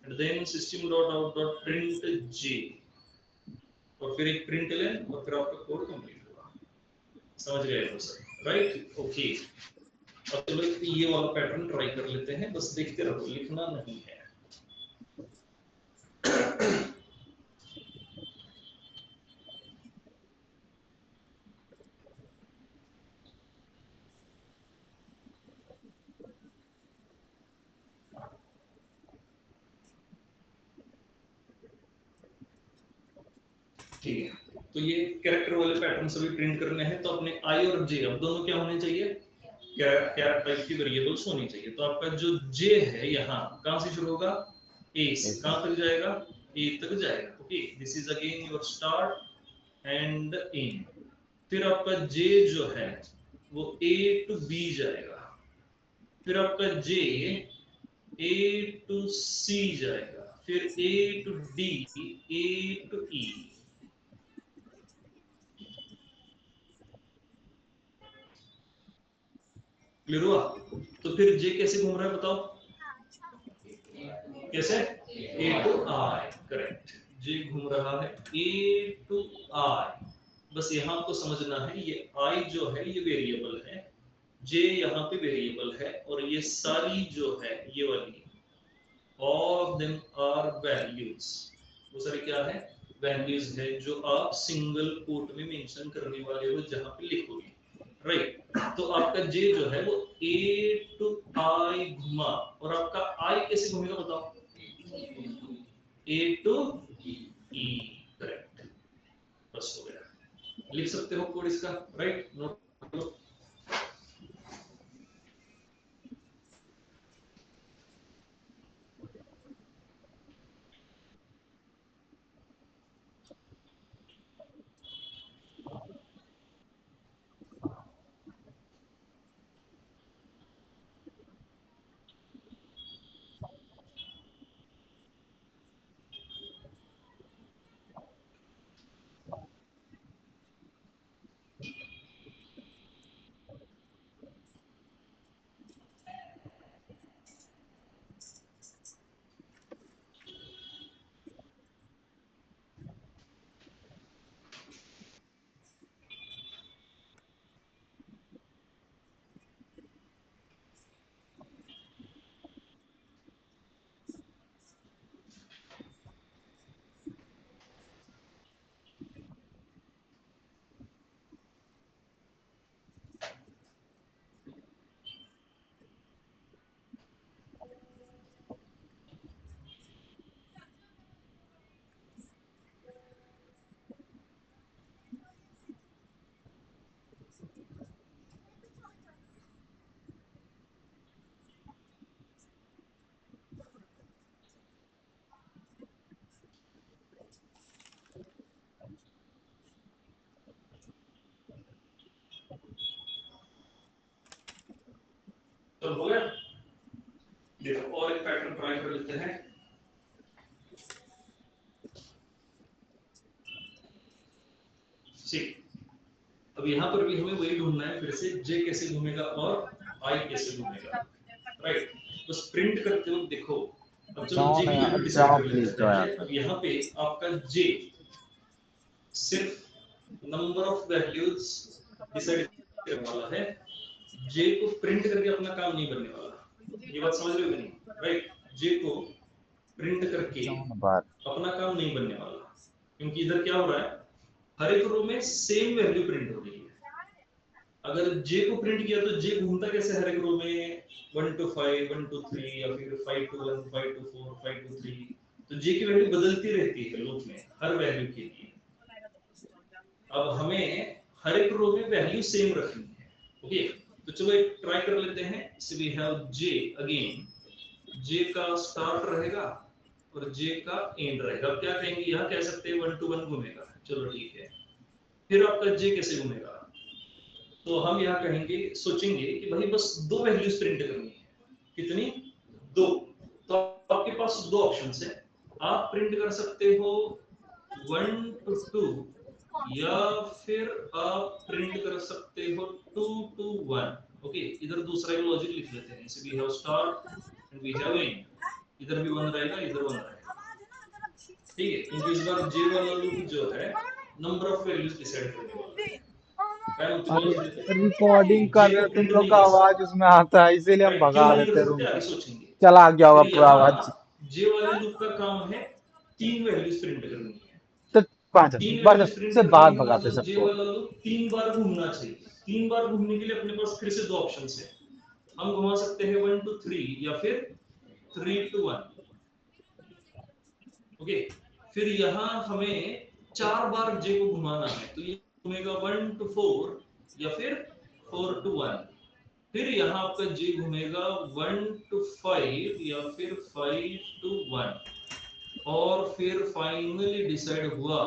and then system dot out dot print J और फिर एक प्रिंट लें और फिर आपका कोड कंप्लीट होगा। समझ गए हो सर, राइट। ओके अब चलो ये वाला पैटर्न ट्राई कर लेते हैं, बस देखते रहो, लिखना नहीं है। ठीक है, तो ये कैरेक्टर वाले पैटर्न सभी प्रिंट करने हैं। तो अपने I और J अब दोनों क्या होने चाहिए, क्या टाइप की वेरिएबल्स होनी चाहिए। तो आपका जो J है यहाँ कहाँ से शुरू होगा, A से कहाँ तक जाएगा, A तक जाएगा। Okay this is again your start and and. फिर आपका J जो है वो A to B जाएगा, फिर आपका J A to C जाएगा, फिर A to D, A to E। Clear हुआ। तो फिर J कैसे घूम रहा है बताओ, कैसे A to I, correct. J घूम रहा है A to I। बस यहाँ आपको समझना है ये I जो है ये वेरिएबल है, J यहाँ पे वेरिएबल है, और ये सारी जो है ये वाली all of them are values। वो सारी क्या है, वैल्यूज है जो आप सिंगल कोट में मेंशन करने वाले हो जहाँ पे लिखोगे, राइट। तो आपका J जो है वो A to I घुमा, और आपका I कैसे घूमेगा बताओ, A to E, करेक्ट। बस हो गया, लिख सकते हो कोड इसका, राइट। नोट हो गया। देखो और एक पैटर्न ट्राई कर लेते हैं। ठीक, अब यहाँ पर भी हमें वही ढूंढना है फिर से, जे कैसे घूमेगा और आई कैसे घूमेगा, राइट। बस प्रिंट करते वक्त देखो, अब चलो जे की वैल्यू डिसाइड कर लेते हैं पहले। अब यहाँ पे आपका जे सिर्फ नंबर ऑफ वैल्यूज डिसाइड करने वाला है, जे को प्रिंट करके अपना काम नहीं बनने वाला। ये बात समझ रहे हो कि नहीं, राइट। जे को प्रिंट करके अपना काम नहीं बनने वाला, क्योंकि इधर क्या हो रहा है, हर एक रो में सेम वैल्यू प्रिंट हो रही है। अगर जे को प्रिंट किया तो जे घूमता कैसे हर एक रो में, 1 to 5 1 to 3 या फिर 5 to 1 5 to 4 5 to 3, तो जे की वैल्यू बदलती रहती है लूप में हर वैल्यू के लिए। अब हमें हर एक रो में वैल्यू सेम रखनी है, ओके। तो चलो एक ट्राई कर लेते हैं। So we have J again, J का स्टार्ट रहेगा और जे का एंड रहेगा। अब क्या कहेंगे, यहाँ कह सकते हैं 1 to 1 घूमेगा, चलो ठीक है। फिर आपका जे कैसे घूमेगा, तो हम यहाँ कहेंगे, सोचेंगे कि भाई बस दो वैल्यूज प्रिंट करनी है। कितनी? दो। तो आपके पास दो ऑप्शंस है, आप प्रिंट कर सकते हो 1 to 2 या फिर आप प्रिंट कर सकते हो 2 to 1। ओके, इधर दूसरा एक लॉजिक लिख लेते हैं। जैसे we have start and we have end, इधर भी 1 रहेगा इधर 1 रहेगा, ठीक है। क्योंकि इस बार जे वाला लूप जो है नंबर ऑफ वैल्यूज डिसाइड करने वाला है। रिकॉर्डिंग कर रहे हो तुम लोग का आवाज उसमें आता है, इसीलिए हम भगा देते रूम से। सोचेंगे चला गया होगा पूरा आवाज। जे वाले लूप का काम है 3 वैल्यूज प्रिंट करनी है, तो बाहर से बाहर भगाते मतलब जे सबको। वाला लूप 3 बार घूमना चाहिए। 3 बार घूमने के लिए अपने पास फिर से दो ऑप्शंस है, हम घुमा सकते हैं 1 to 3 या फिर 3 to 1, ओके। फिर यहाँ हमें 4 बार जे को घुमाना है, तो ये घूमेगा 1 to 4 या फिर 4 to 1। फिर यहाँ आपका जे घूमेगा 1 to 5 या फिर 5 to 1। और फिर फाइनली डिसाइड हुआ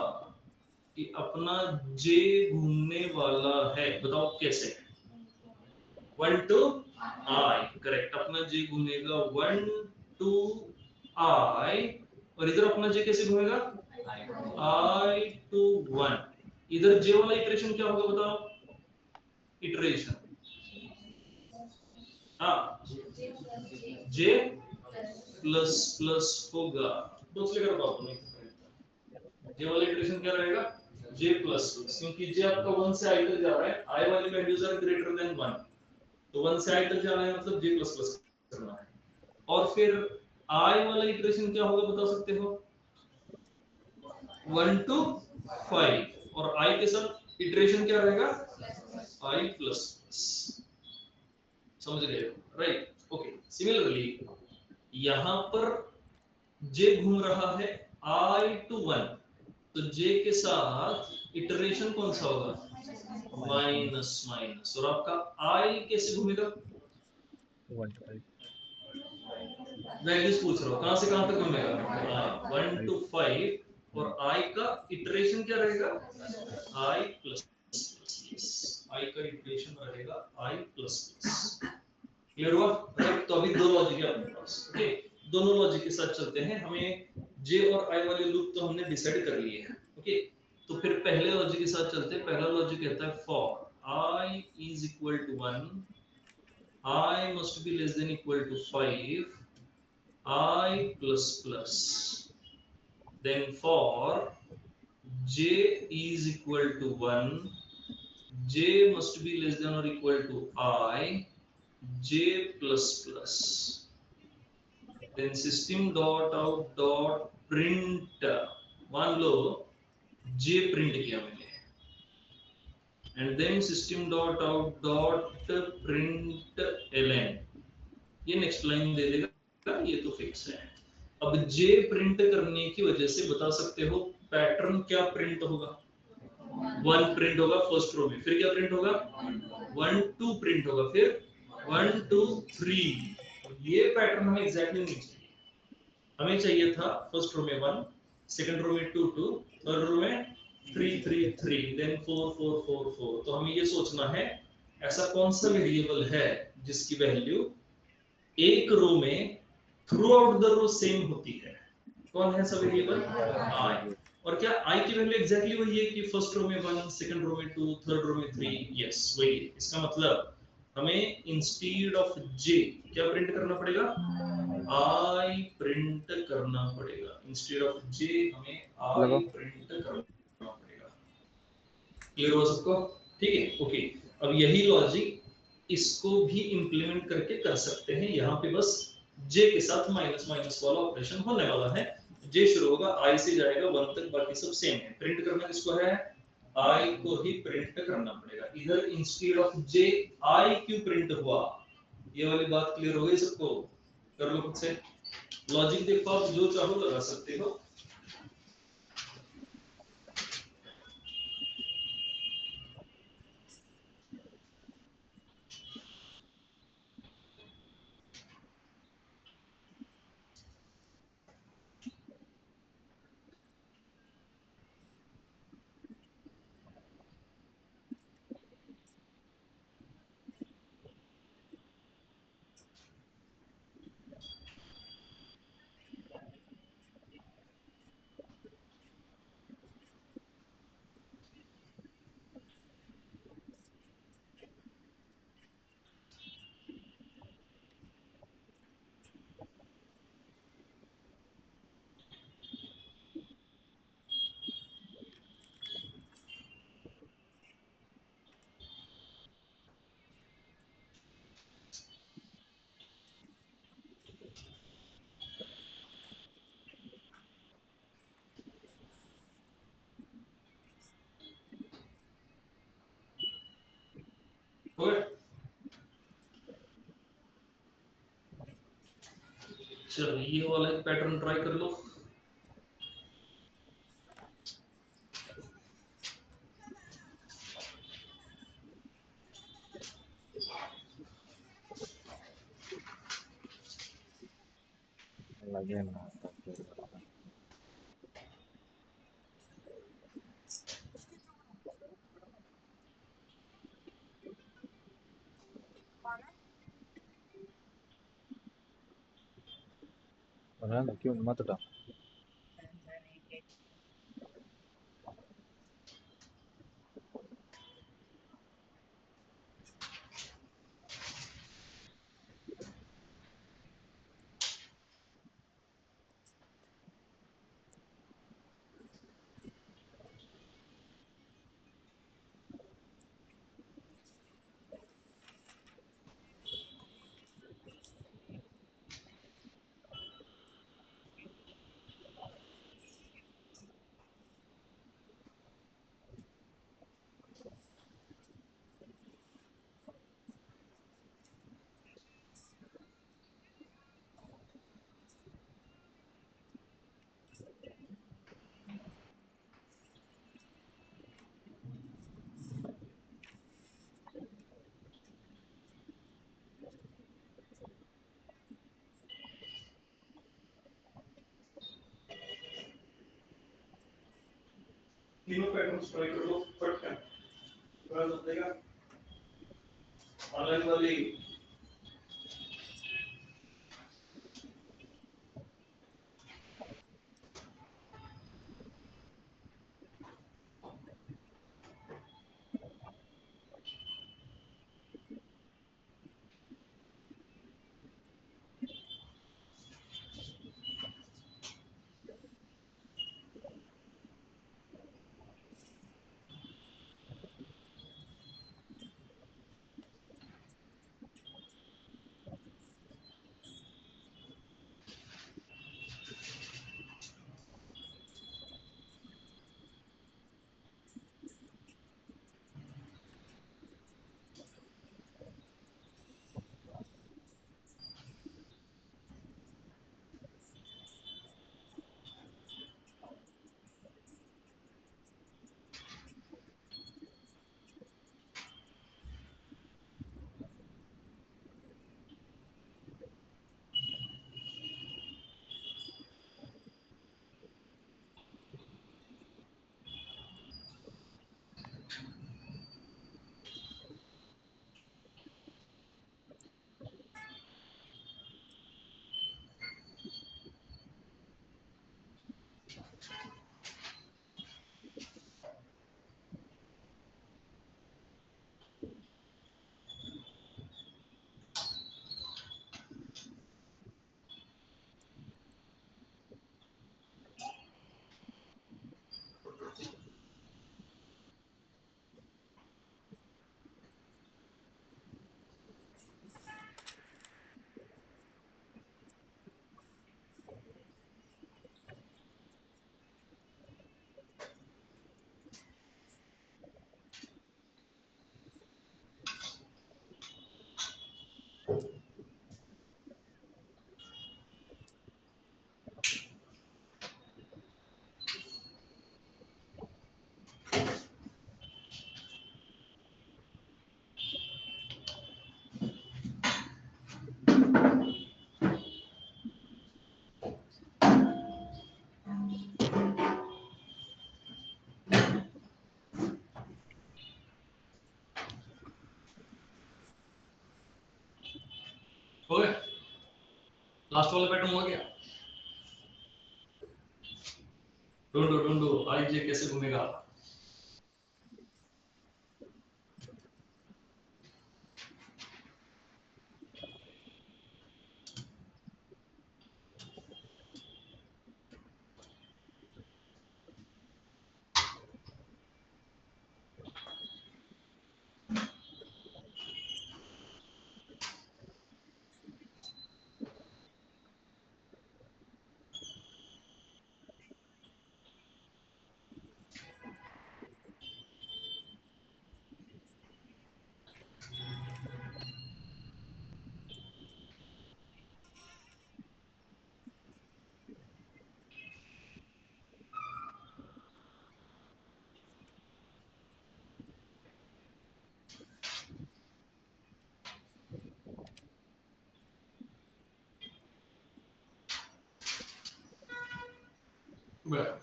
कि अपना जे घूमने वाला है, बताओ कैसे? 1 to I, करेक्ट। अपना जे घूमेगा 1 to I, और इधर अपना जे कैसे घूमेगा? I to 1। इधर जे वाला इटरेशन क्या होगा बताओ? इटरेशन, हाँ, जे प्लस प्लस होगा। तो लेकर बात नहीं, जे वाला इटरेशन क्या रहेगा? जे प्लस प्लस, क्योंकि जे आपका 1 से i तक जा रहा है, i वाली वैल्यूज आर ग्रेटर देन 1, तो 1 से i तक जाना है मतलब जे प्लस प्लस करना है। और फिर i वाला इटरेशन क्या होगा बता सकते हो? 1 to 5, और i के साथ इटरेशन क्या रहेगा? i plus plus. समझ गए हो, राइट? ओके। सिमिलरली यहां पर जे घूम रहा है i to 1, तो j के साथ इटरेशन कौन सा होगा? Minus minus. और आपका i कैसे घूमेगा? 1 to 5 वैल्यूज पूछ रहा हूं, कहां से कहां तक घूमेगा? 1 to 5, और i का इटरेशन क्या रहेगा? i plus plus. i का इटरेशन रहेगा i प्लस प्लस। क्लियर हुआ, राइट? तो अभी दो लॉजिक है अपने पास, ओके। दोनों लॉजिक के साथ चलते हैं। हमें जे और आई वाले लूप तो हमने डिसाइड कर लिए हैं, ओके। तो फिर पहले लॉजिक के साथ चलते हैं। पहला लॉजिक कहता है for I is equal to 1, I must be less than equal to 5, I plus plus. Then for J is equal to 1, J must be less than और equal to I, j plus plus। then system dot out dot print, मान लो j प्रिंट किया मैंने, and then system dot out dot print ln, ये नेक्स्ट लाइन दे देगा, ये तो फिक्स है। अब j प्रिंट करने की वजह से बता सकते हो पैटर्न क्या प्रिंट होगा? 1 प्रिंट होगा फर्स्ट रो में, फिर क्या प्रिंट होगा? 1 2 प्रिंट होगा, फिर 1 2 3। ये पैटर्न हमें एग्जैक्टली नहीं चाहिए। हमें चाहिए था फर्स्ट रो में 1, सेकंड रो में 2 2, थर्ड रो में 3 3 3, देन 4 4 4 4। तो हमें ये सोचना है ऐसा कौन सा वेरिएबल है जिसकी वैल्यू एक रो में throughout the row same होती है। कौन है सब वेरिएबल? आई। और क्या आई की वैल्यू एग्जैक्टली वही है कि फर्स्ट रो में 1, सेकंड रो में 2, थर्ड रो में 3? यस वही है। इसका मतलब हमें इंस्टेड ऑफ जे क्या प्रिंट करना पड़ेगा? आई प्रिंट करना पड़ेगा। इंस्टेड ऑफ जे हमें आई प्रिंट करना पड़ेगा। क्लियर हो सबको? ठीक है, ओके। अब यही लॉजिक इसको भी इंप्लीमेंट करके कर सकते हैं। यहाँ पे बस जे के साथ माइनस माइनस वाला ऑपरेशन होने वाला है। जे शुरू होगा आई से जाएगा 1 तक, बाकी सब सेम है। प्रिंट करना किसको है? आई को ही प्रिंट करना पड़ेगा। इधर इंस्टेड ऑफ जे आई क्यों प्रिंट हुआ? ये वाली बात क्लियर हो गई सबको? कर लो खुद से लॉजिक। देखो आप जो चाहो लगा सकते हो। चलो ये वाला एक पैटर्न ट्राई कर लो। लगे ना बना क्यों मत डाल। तीनों पैटर्न्स ट्राई कर लो फटकन। थोड़ा सा देगा ऑनलाइन वाली। लास्ट वाला पैटर्न हुआ क्या? ढूंढो आई जे कैसे घूमेगा।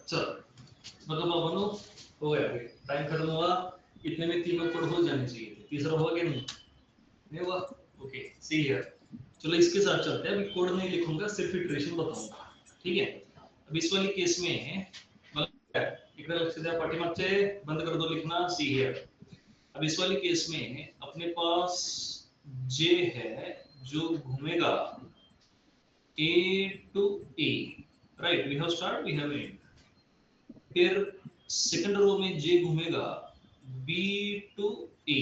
चलो मतलब अब हो गया, टाइम खत्म हुआ, इतने में तीनों कोड हो जाने चाहिए थे। तीसरा हुआ कि नहीं हुआ? Okay see here. चलो इसके साथ चलते हैं, अभी कोड नहीं लिखूंगा, सिर्फ इटरेशन बताऊंगा, ठीक है। अब इस वाली केस में इकडे लक्ष द्या, पाठीमागचे बंद कर दो लिखना, सी हियर। अब इस वाली केस में अपने पास जे है जो घूमेगा a to a, right, we have start, we have end. फिर सेकंड रो में जे घूमेगा b to a,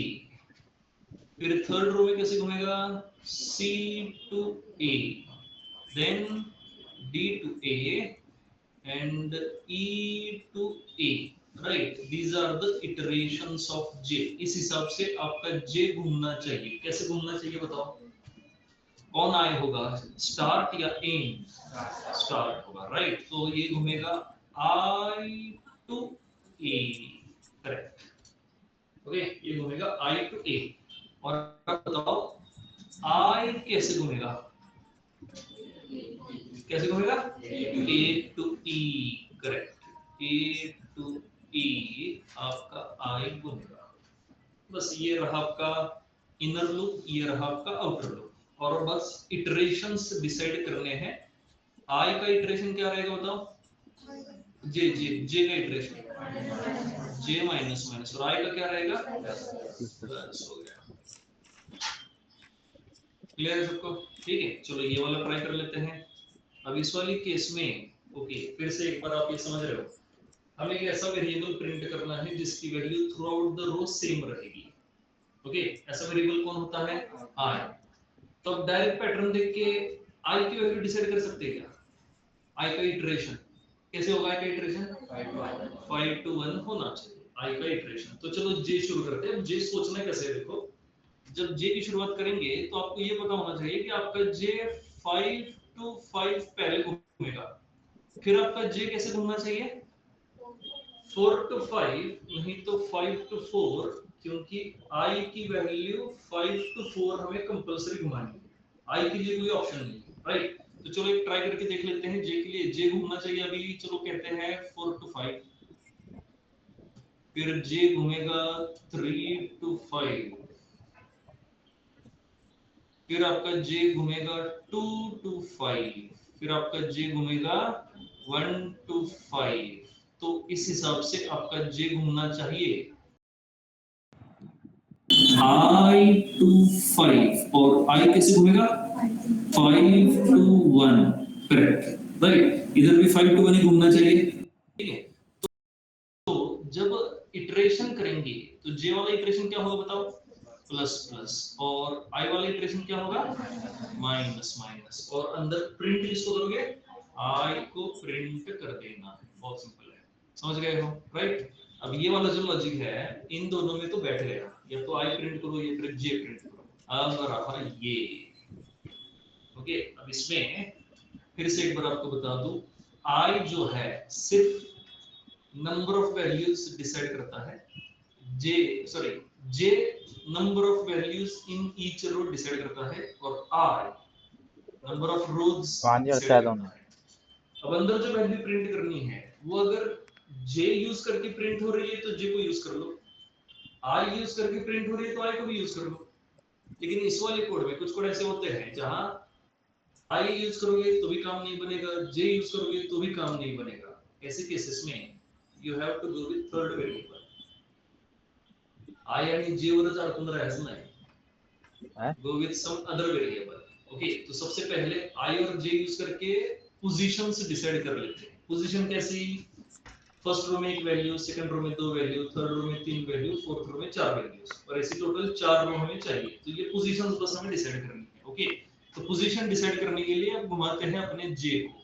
फिर थर्ड रो में कैसे घूमेगा c to a, then d to a and e to a, right. These are the iterations of j। इस हिसाब से आपका j घूमना चाहिए। कैसे घूमना चाहिए बताओ? कौन आए होगा, स्टार्ट या एंड? स्टार्ट होगा, राइट। तो ये घूमेगा I to A, correct. Okay, ये घूमेगा I to A। और अब बताओ I कैसे घूमेगा? कैसे घूमेगा? A to E, correct. A to E आपका I घूमेगा। बस ये रहा आपका इनर लूप, ये रहा आपका आउटर लूप। और बस इटरेशंस डिसाइड करने हैं। I का इटरेशन क्या रहेगा बताओ? जे का इटरेशन जे माइनस माइनस, और I का क्या रहेगा? प्लस। हो गया, क्लियर है सबको? ठीक है, चलो ये वाला ट्राई कर लेते हैं। अब इस वाली केस में ओके, फिर से एक बार आप ये समझ रहे हो, हमें एक ऐसा वेरिएबल प्रिंट करना है जिसकी value throughout the row same रहेगी। ओके, ऐसा वेरिएबल कौन होता है? I। तो अब डायरेक्ट पैटर्न देख के I की वैल्यू डिसाइड कर सकते हैं क्या? I का इटरेशन कैसे होगा? I का इटरेशन 5 to 1 होना चाहिए I का इटरेशन। तो चलो J शुरू करते हैं। अब J सोचना कैसे है, देखो, जब J की शुरुआत करेंगे तो आपको ये पता होना चाहिए कि आपका J 5 to 5 पहले घूमेगा, फिर आपका J कैसे घूमना चाहिए? 4 to 5, नहीं तो 5 to 4, क्योंकि I की वैल्यू 5 to 4 हमें कंपलसरी घुमानी है। I के लिए कोई ऑप्शन नहीं है, राइट। तो चलो एक ट्राई करके देख लेते हैं। J के लिए J घूमना चाहिए अभी, चलो कहते हैं 4 to 5, फिर J घूमेगा 3 to 5, फिर आपका J घूमेगा 2 to 5, फिर आपका J घूमेगा 1 to 5। तो इस हिसाब से आपका J घूमना चाहिए I to 5, और I कैसे घूमेगा? 5 to 1, करेक्ट, राइट। इधर भी 5 to 1 ही घूमना चाहिए, ठीक है। तो जब इटरेशन करेंगे तो J वाला इटरेशन क्या होगा बताओ? प्लस प्लस, और I वाला इटरेशन क्या होगा? Minus minus. और अंदर प्रिंट किसको करोगे? I को प्रिंट कर देना है, बहुत सिंपल है, समझ गए हो, राइट। अब ये वाला जो लॉजिक है इन दोनों में तो बैठ गया, या तो I प्रिंट करो या फिर J प्रिंट करो। अब रहा ये, ओके। अब इसमें फिर से एक बार आपको बता दूं, I जो है सिर्फ नंबर ऑफ वैल्यूज डिसाइड करता है, J number of values in each row decide करता है, और I number of rows decide करता है। अब अंदर जो वैल्यू प्रिंट करनी है वो अगर J यूज करके प्रिंट हो रही है तो J को यूज कर लो, I यूज करके प्रिंट हो रही है तो I को भी यूज कर लो। लेकिन इस वाले कोड में कुछ कोड ऐसे होते हैं जहां आई यूज करोगे तो भी काम नहीं बनेगा, जे यूज करोगे तो भी काम नहीं बनेगा। ऐसे केसेस में you have to go with third variable. I आणि जे वरच अडकून राहायचं नाही, go with some other variable. Okay, तो सबसे पहले आई और जे यूज करके पोजीशंस डिसाइड कर लेते हैं। पोजीशन कैसी, फर्स्ट रो में एक वैल्यू, सेकंड रो में दो वैल्यू, थर्ड रो में तीन वैल्यू, फोर्थ रो में चार वैल्यूज, और ऐसी टोटल 4 रो हमें चाहिए। तो ये पोजीशंस बस हमें डिसाइड करनी है। ओके, तो पोजीशन डिसाइड करने के लिए अब घुमाते हैं अपने जे को।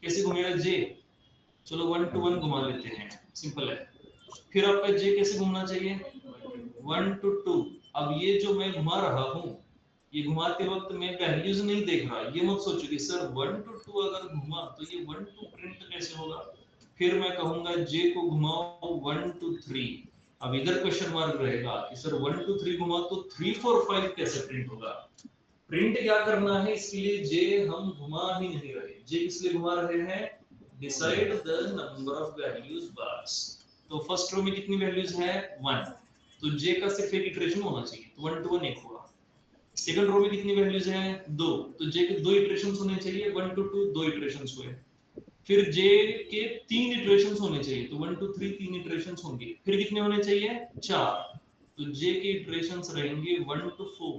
कैसे घूमेगा जे, चलो 1 to 1 घुमा लेते हैं, सिंपल है। फिर आपका जे कैसे घूमना चाहिए, 1 to 2। अब ये जो मैं घुमा रहा हूँ, ये घुमाते वक्त मैं वैल्यूज नहीं देख रहा, ये मत सोचो कि सर 1 to 2 अगर घुमा तो ये 1 to प्रिंट कैसे होगा। फिर मैं कहूंगा जे को घुमाओ 1 to 3। अब इधर क्वेश्चन मार्क रहेगा कि सर 1 to 3 घुमा तो 3 4 5 कैसे प्रिंट होगा। प्रिंट क्या करना है, इसके लिए जे हम घुमा ही नहीं रहे। जे किस लिए घुमा रहे हैं, decide the number of values बस। तो फर्स्ट रो में कितनी वैल्यूज है, 1, तो जे का सिर्फ एक इटरेशन होना चाहिए, तो 1 to 1 एक हुआ। सेकंड रो में कितनी वैल्यूज हैं, 2, तो जे के दो इटरेशंस होने चाहिए, 1 to 2 दो इटरेशंस हुए। फिर जे के 3 इटरेशंस होने चाहिए, तो 1 to 3 3 इटरेशंस होंगे। फिर कितने होने चाहिए, 4, तो जे के इटरेशंस रहेंगे 1 to 4।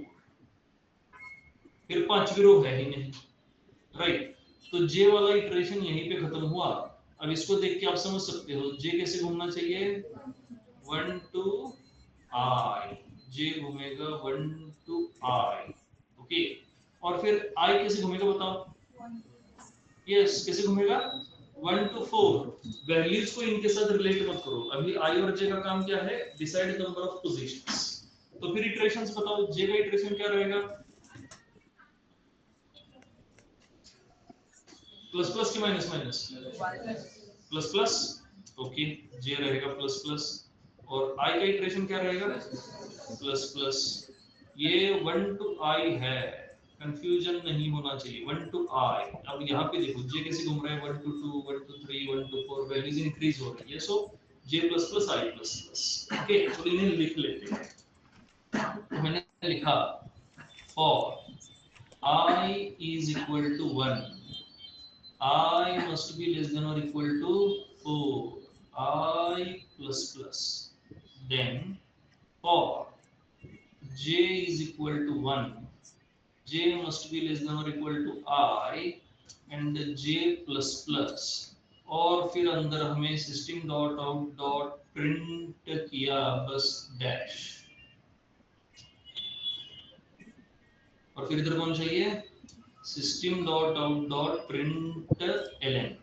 फिर पांचवी रो है ही नहीं, राइट, तो जे वाला इटरेशन यहीं पे खत्म हुआ। अब इसको देख के आप समझ सकते हो जे कैसे घूमना चाहिए, 1 to I, जे घूमेगा 1 to I। ओके, और फिर I कैसे घूमेगा बताओ, यस कैसे घूमेगा, 1 to 4। वैल्यूज को इनके साथ रिलेट मत करो, अभी I और J का काम क्या है, डिसाइड नंबर ऑफ पोजीशंस। तो फिर इटरेशंस बताओ, J का इटरेशन क्या रहेगा, प्लस प्लस की minus minus, plus plus. Okay, J रहेगा प्लस प्लस, और आई का इटरेशन क्या रहेगा, प्लस प्लस। ये 1 to I है, कंफ्यूजन नहीं होना चाहिए, 1 to I। अब यहाँ पे देखो जे कैसे घूम रहा है, 1 to 2 1 to 3 1 to 4, values increase हो रही है, सो जे प्लस प्लस आई प्लस प्लस। ओके, तो इन्हें लिख लेते हैं। तो मैंने लिखा for I is equal to 1, I must be less than or equal to 4, I plus plus. Then for j is equal to 1, j must be less than or equal to I and j plus plus। और फिर अंदर हमें system dot out dot print किया बस डैश, और फिर इधर कौन चाहिए, system dot out dot print LN.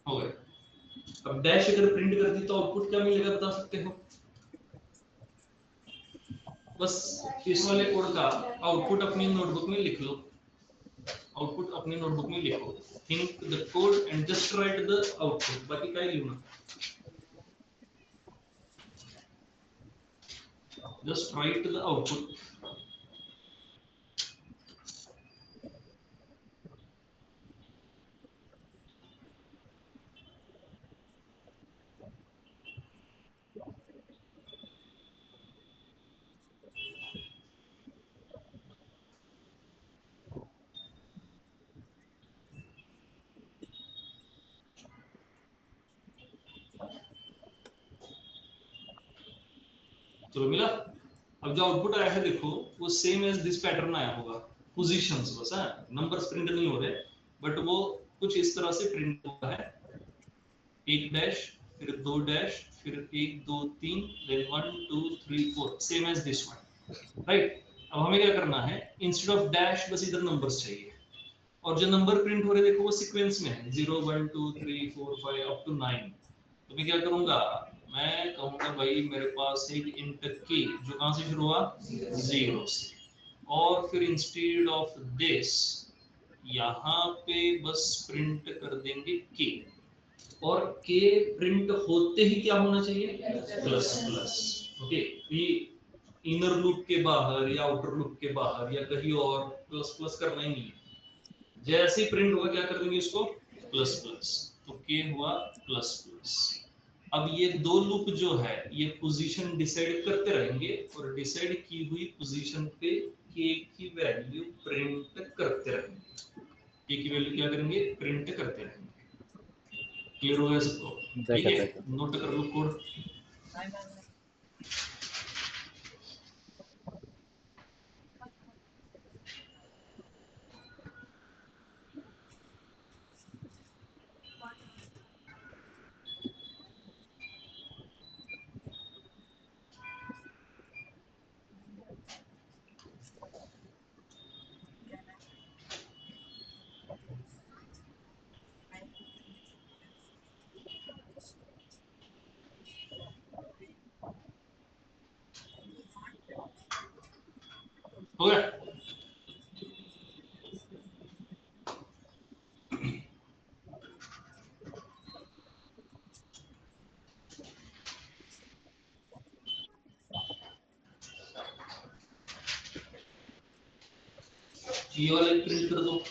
हो गया। अब डैश अगर प्रिंट कर दी तो आउटपुट क्या मिलेगा बता सकते हो, बस इस वाले कोड का आउटपुट अपनी नोटबुक में लिख लो, आउटपुट अपनी नोटबुक में लिखो, think the code and just right the output, बाकी काय लिहू नका, जस्ट राइट द आउटपुट। चलो मिला। अब जो आउटपुट आया है देखो, वो सेम एज दिस पैटर्न आया होगा, पोजीशंस बस है, नंबर्स प्रिंट नहीं हो रहे, बट वो कुछ इस तरह से प्रिंट हुआ है, एक डैश फिर दो डैश फिर 1 2 3 then 1 2 3 4, same as this one, right. अब हमें क्या करना है, इंस्टेड ऑफ डैश बस इधर नंबर्स चाहिए, और जो नंबर प्रिंट हो रहे देखो वो सीक्वेंस में है, 0 1 2 3 4 5 अप टू 9। तो मैं क्या करूंगा, मैं कहूंगा भाई मेरे पास एक इंट की जो कहां से शुरू हुआ, 0 से, और फिर इंस्टेड ऑफ दिस यहाँ पे बस प्रिंट कर देंगे के, और के प्रिंट होते ही क्या होना चाहिए, प्लस प्लस। ओके, ये इनर लूप के बाहर या आउटर लूप के बाहर या कहीं और प्लस प्लस करना ही नहीं है, जैसे ही प्रिंट होगा क्या कर देंगे इसको, प्लस प्लस, तो के हुआ प्लस प्लस। अब ये दो लूप जो है ये पोजीशन डिसाइड करते रहेंगे और डिसाइड की हुई पोजीशन पे k की वैल्यू प्रिंट करते रहेंगे। k की वैल्यू क्या करेंगे? प्रिंट करते रहेंगे। क्लियर हो गया सबको? ठीक देखा है, देखा। नोट कर लो कोड। हो गया? ये वाला प्रिंट कर दो।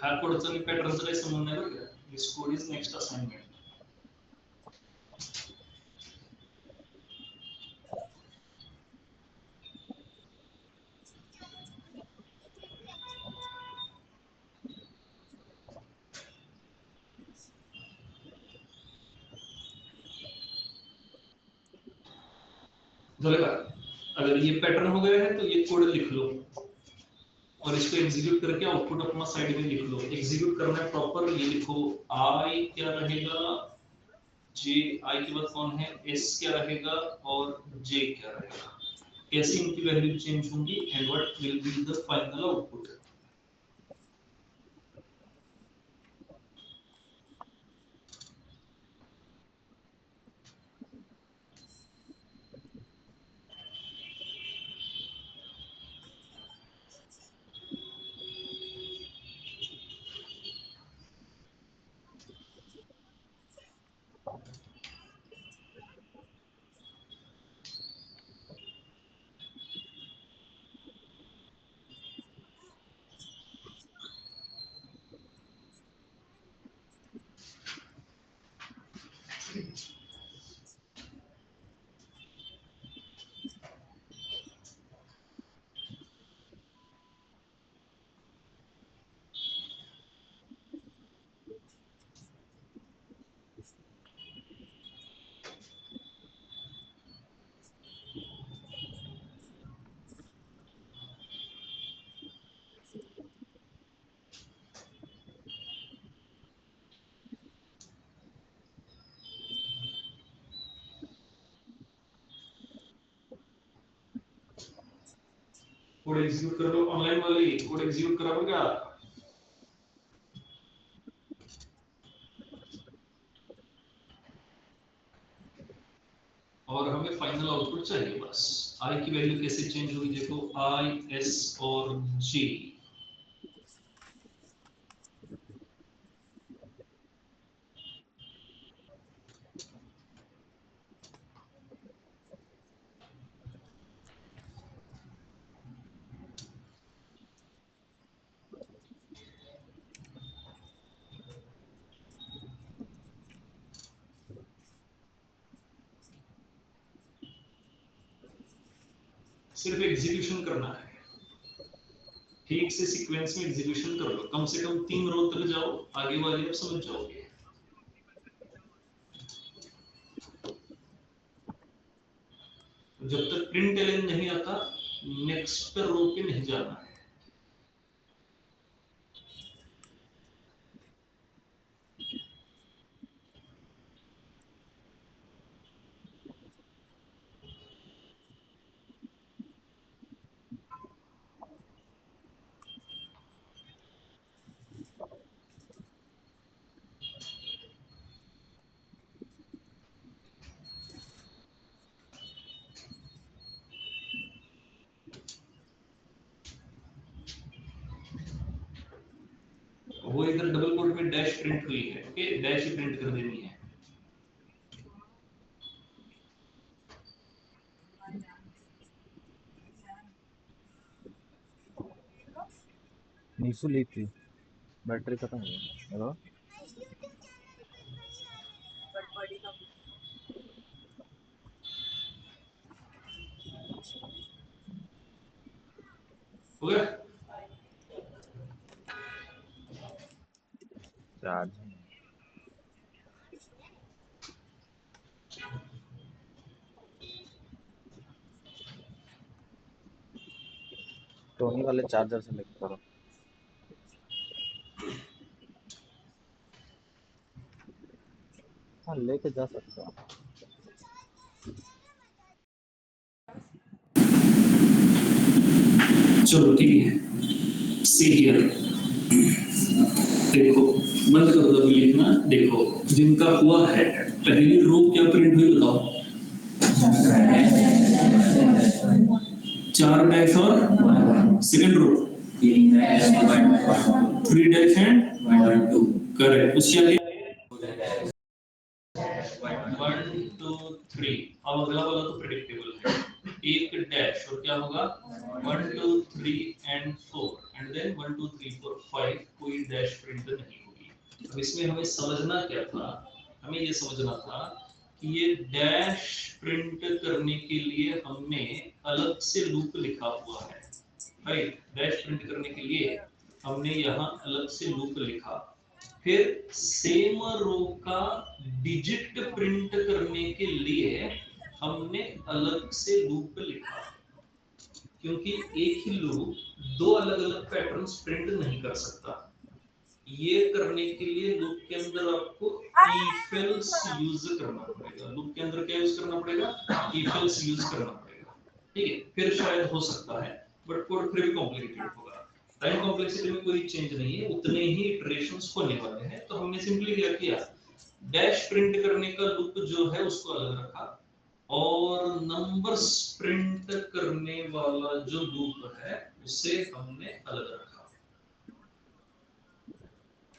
हा कोडचा मी पॅटर्नचा काही संबंध नाही बरं का. This code is next assignment. चलेगा? अगर ये पैटर्न हो गया है तो ये कोड लिख लो और इसको एग्जीक्यूट करके आउटपुट अपना साइड में लिख लो। एग्जीक्यूट करना है प्रॉपर, ये लिखो आई क्या रहेगा, जे आई के बाद कौन है, एस क्या रहेगा और जे क्या रहेगा, कैसे इनकी वैल्यू चेंज होंगी and what will be the final output. Code execute कर लो, ऑनलाइन वाली कोड एग्जीक्यूट करा होगा और हमें फाइनल आउटपुट चाहिए बस। आई की वैल्यू कैसे चेंज होगी देखो, आई एस और जे। सिर्फ एग्जीक्यूशन करना है। ठीक से सीक्वेंस में एग्जीक्यूशन कर लो, कम से कम 3 रो तक जाओ, आगे वाले आप समझ जाओगे। जब तक प्रिंट एलन नहीं आता नेक्स्ट रो पे नहीं जाना है। वो इधर डबल कोट में डैश प्रिंट हुई है, ओके, डैश ही प्रिंट कर देनी है। नीसू ली थी, बैटरी खत्म हो गई। हेलो गड़बड़ी का हो गया? चार्ज टोनी वाले चार्जर से लेके करो। हाँ लेके जा सकते हो। चलो ठीक है, सी हियर, देखो बंद कर दो अभी लिखना। देखो जिनका हुआ है, पहली रो क्या प्रिंट हुई बताओ? 4 डैश और second row 3 dash and 1 2, correct. उसके आगे 1 2 3, अब अगला वाला तो प्रेडिक्टेबल है, एक डैश और क्या होगा 1 2 3 एंड 4 एंड देन 1 2 3 4 5, कोई डैश प्रिंट नहीं होगी। अब इसमें हमें समझना क्या था, हमें ये समझना था कि ये डैश प्रिंट करने के लिए हमने अलग से लूप लिखा हुआ है, राइट। डैश प्रिंट करने के लिए हमने यहाँ अलग से लूप लिखा, फिर सेम रो का डिजिट प्रिंट करने के लिए हमने अलग से लूप लिखा, क्योंकि एक ही लूप दो अलग अलग पैटर्न्स प्रिंट नहीं कर सकता। ये करने के लिए लूप के अंदर आपको if else यूज करना पड़ेगा। लूप के अंदर क्या यूज करना पड़ेगा? if else यूज करना पड़ेगा, ठीक है। फिर शायद हो सकता है, बट कोड फिर भी कॉम्प्लिकेटेड होगा। टाइम कॉम्प्लेक्सिटी में कोई चेंज नहीं है, उतने ही इटरेशंस होने वाले हैं। तो हमने सिंपली क्या किया, डैश प्रिंट करने का लूप जो है उसको अलग रखा, और नंबर्स प्रिंट करने वाला जो लूप है उसे हमने अलग रखा।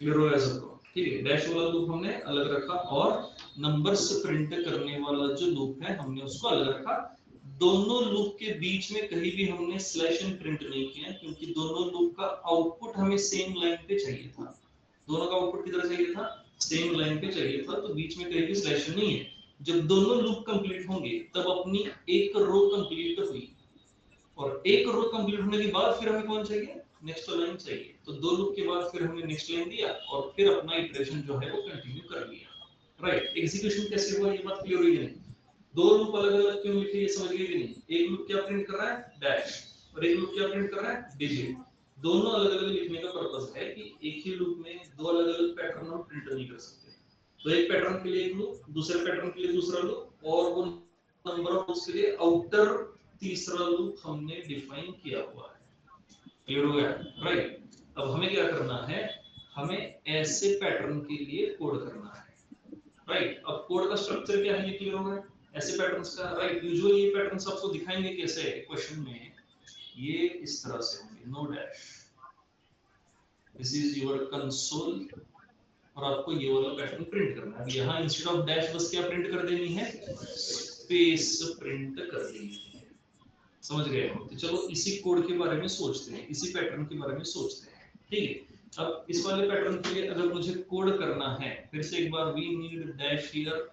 क्लियर हो गया सबको? ठीक है, डैश वाला लूप हमने अलग रखा और नंबर्स प्रिंट करने वाला जो लूप है हमने उसको अलग रखा। दोनों लूप के बीच में कहीं भी हमने स्लैश एन प्रिंट नहीं किया, क्योंकि दोनों लूप का आउटपुट हमें सेम लाइन पे चाहिए था। दोनों का आउटपुट किधर चाहिए था? सेम लाइन पे चाहिए था, तो बीच में कहीं भी स्लैश नहीं है। जब दोनों लूप कंप्लीट होंगे तब अपनी एक रो कंप्लीट हुई, और एक रो कंप्लीट होने के बाद फिर हमें कौन चाहिए? नेक्स्ट लाइन चाहिए। तो दो लूप के बाद फिर हमने नेक्स्ट लाइन दिया और फिर अपना इटरेशन जो है वो कंटिन्यू कर लिया, राइट। एग्जीक्यूशन कैसे हुआ ये बात क्लियर हुई नहीं? दो लूप अलग अलग क्यों लिखे ये समझ गए कि नहीं? एक लूप क्या प्रिंट कर रहा है? डैश, और एक लूप क्या प्रिंट कर रहा है? डिजिट। दोनों अलग अलग लिखने का पर्पस है कि एक ही लूप में दो अलग अलग पैटर्न हम प्रिंट नहीं कर सकते। तो एक पैटर्न के लिए एक लूप, दूसरे पैटर्न के लिए दूसरा लूप, और वो नंबर ऑफ लूप्स के लिए आउटर तीसरा लूप हमने डिफाइन किया हुआ है। क्लियर हो गया? राइट। अब हमें क्या करना है, हमें ऐसे पैटर्न के लिए कोड करना है, राइट। अब कोड का स्ट्रक्चर क्या है ये क्लियर होगा ऐसे पैटर्न्स का, राइट। यूजुअली ये पैटर्न्स आपको दिखाएंगे कैसे क्वेश्चन में, ये इस तरह से होंगे, no dash, this is your console, और आपको ये वाला पैटर्न प्रिंट करना है। यहाँ इंस्टेड ऑफ डैश बस क्या प्रिंट कर देनी है? स्पेस प्रिंट कर देनी है। समझ गए हो? तो चलो इसी कोड के बारे में सोचते हैं, इसी पैटर्न के बारे में सोचते हैं, ठीक है। अब इस वाले पैटर्न के लिए अगर मुझे कोड करना है, फिर से एक बार, वी नीड डैश हियर,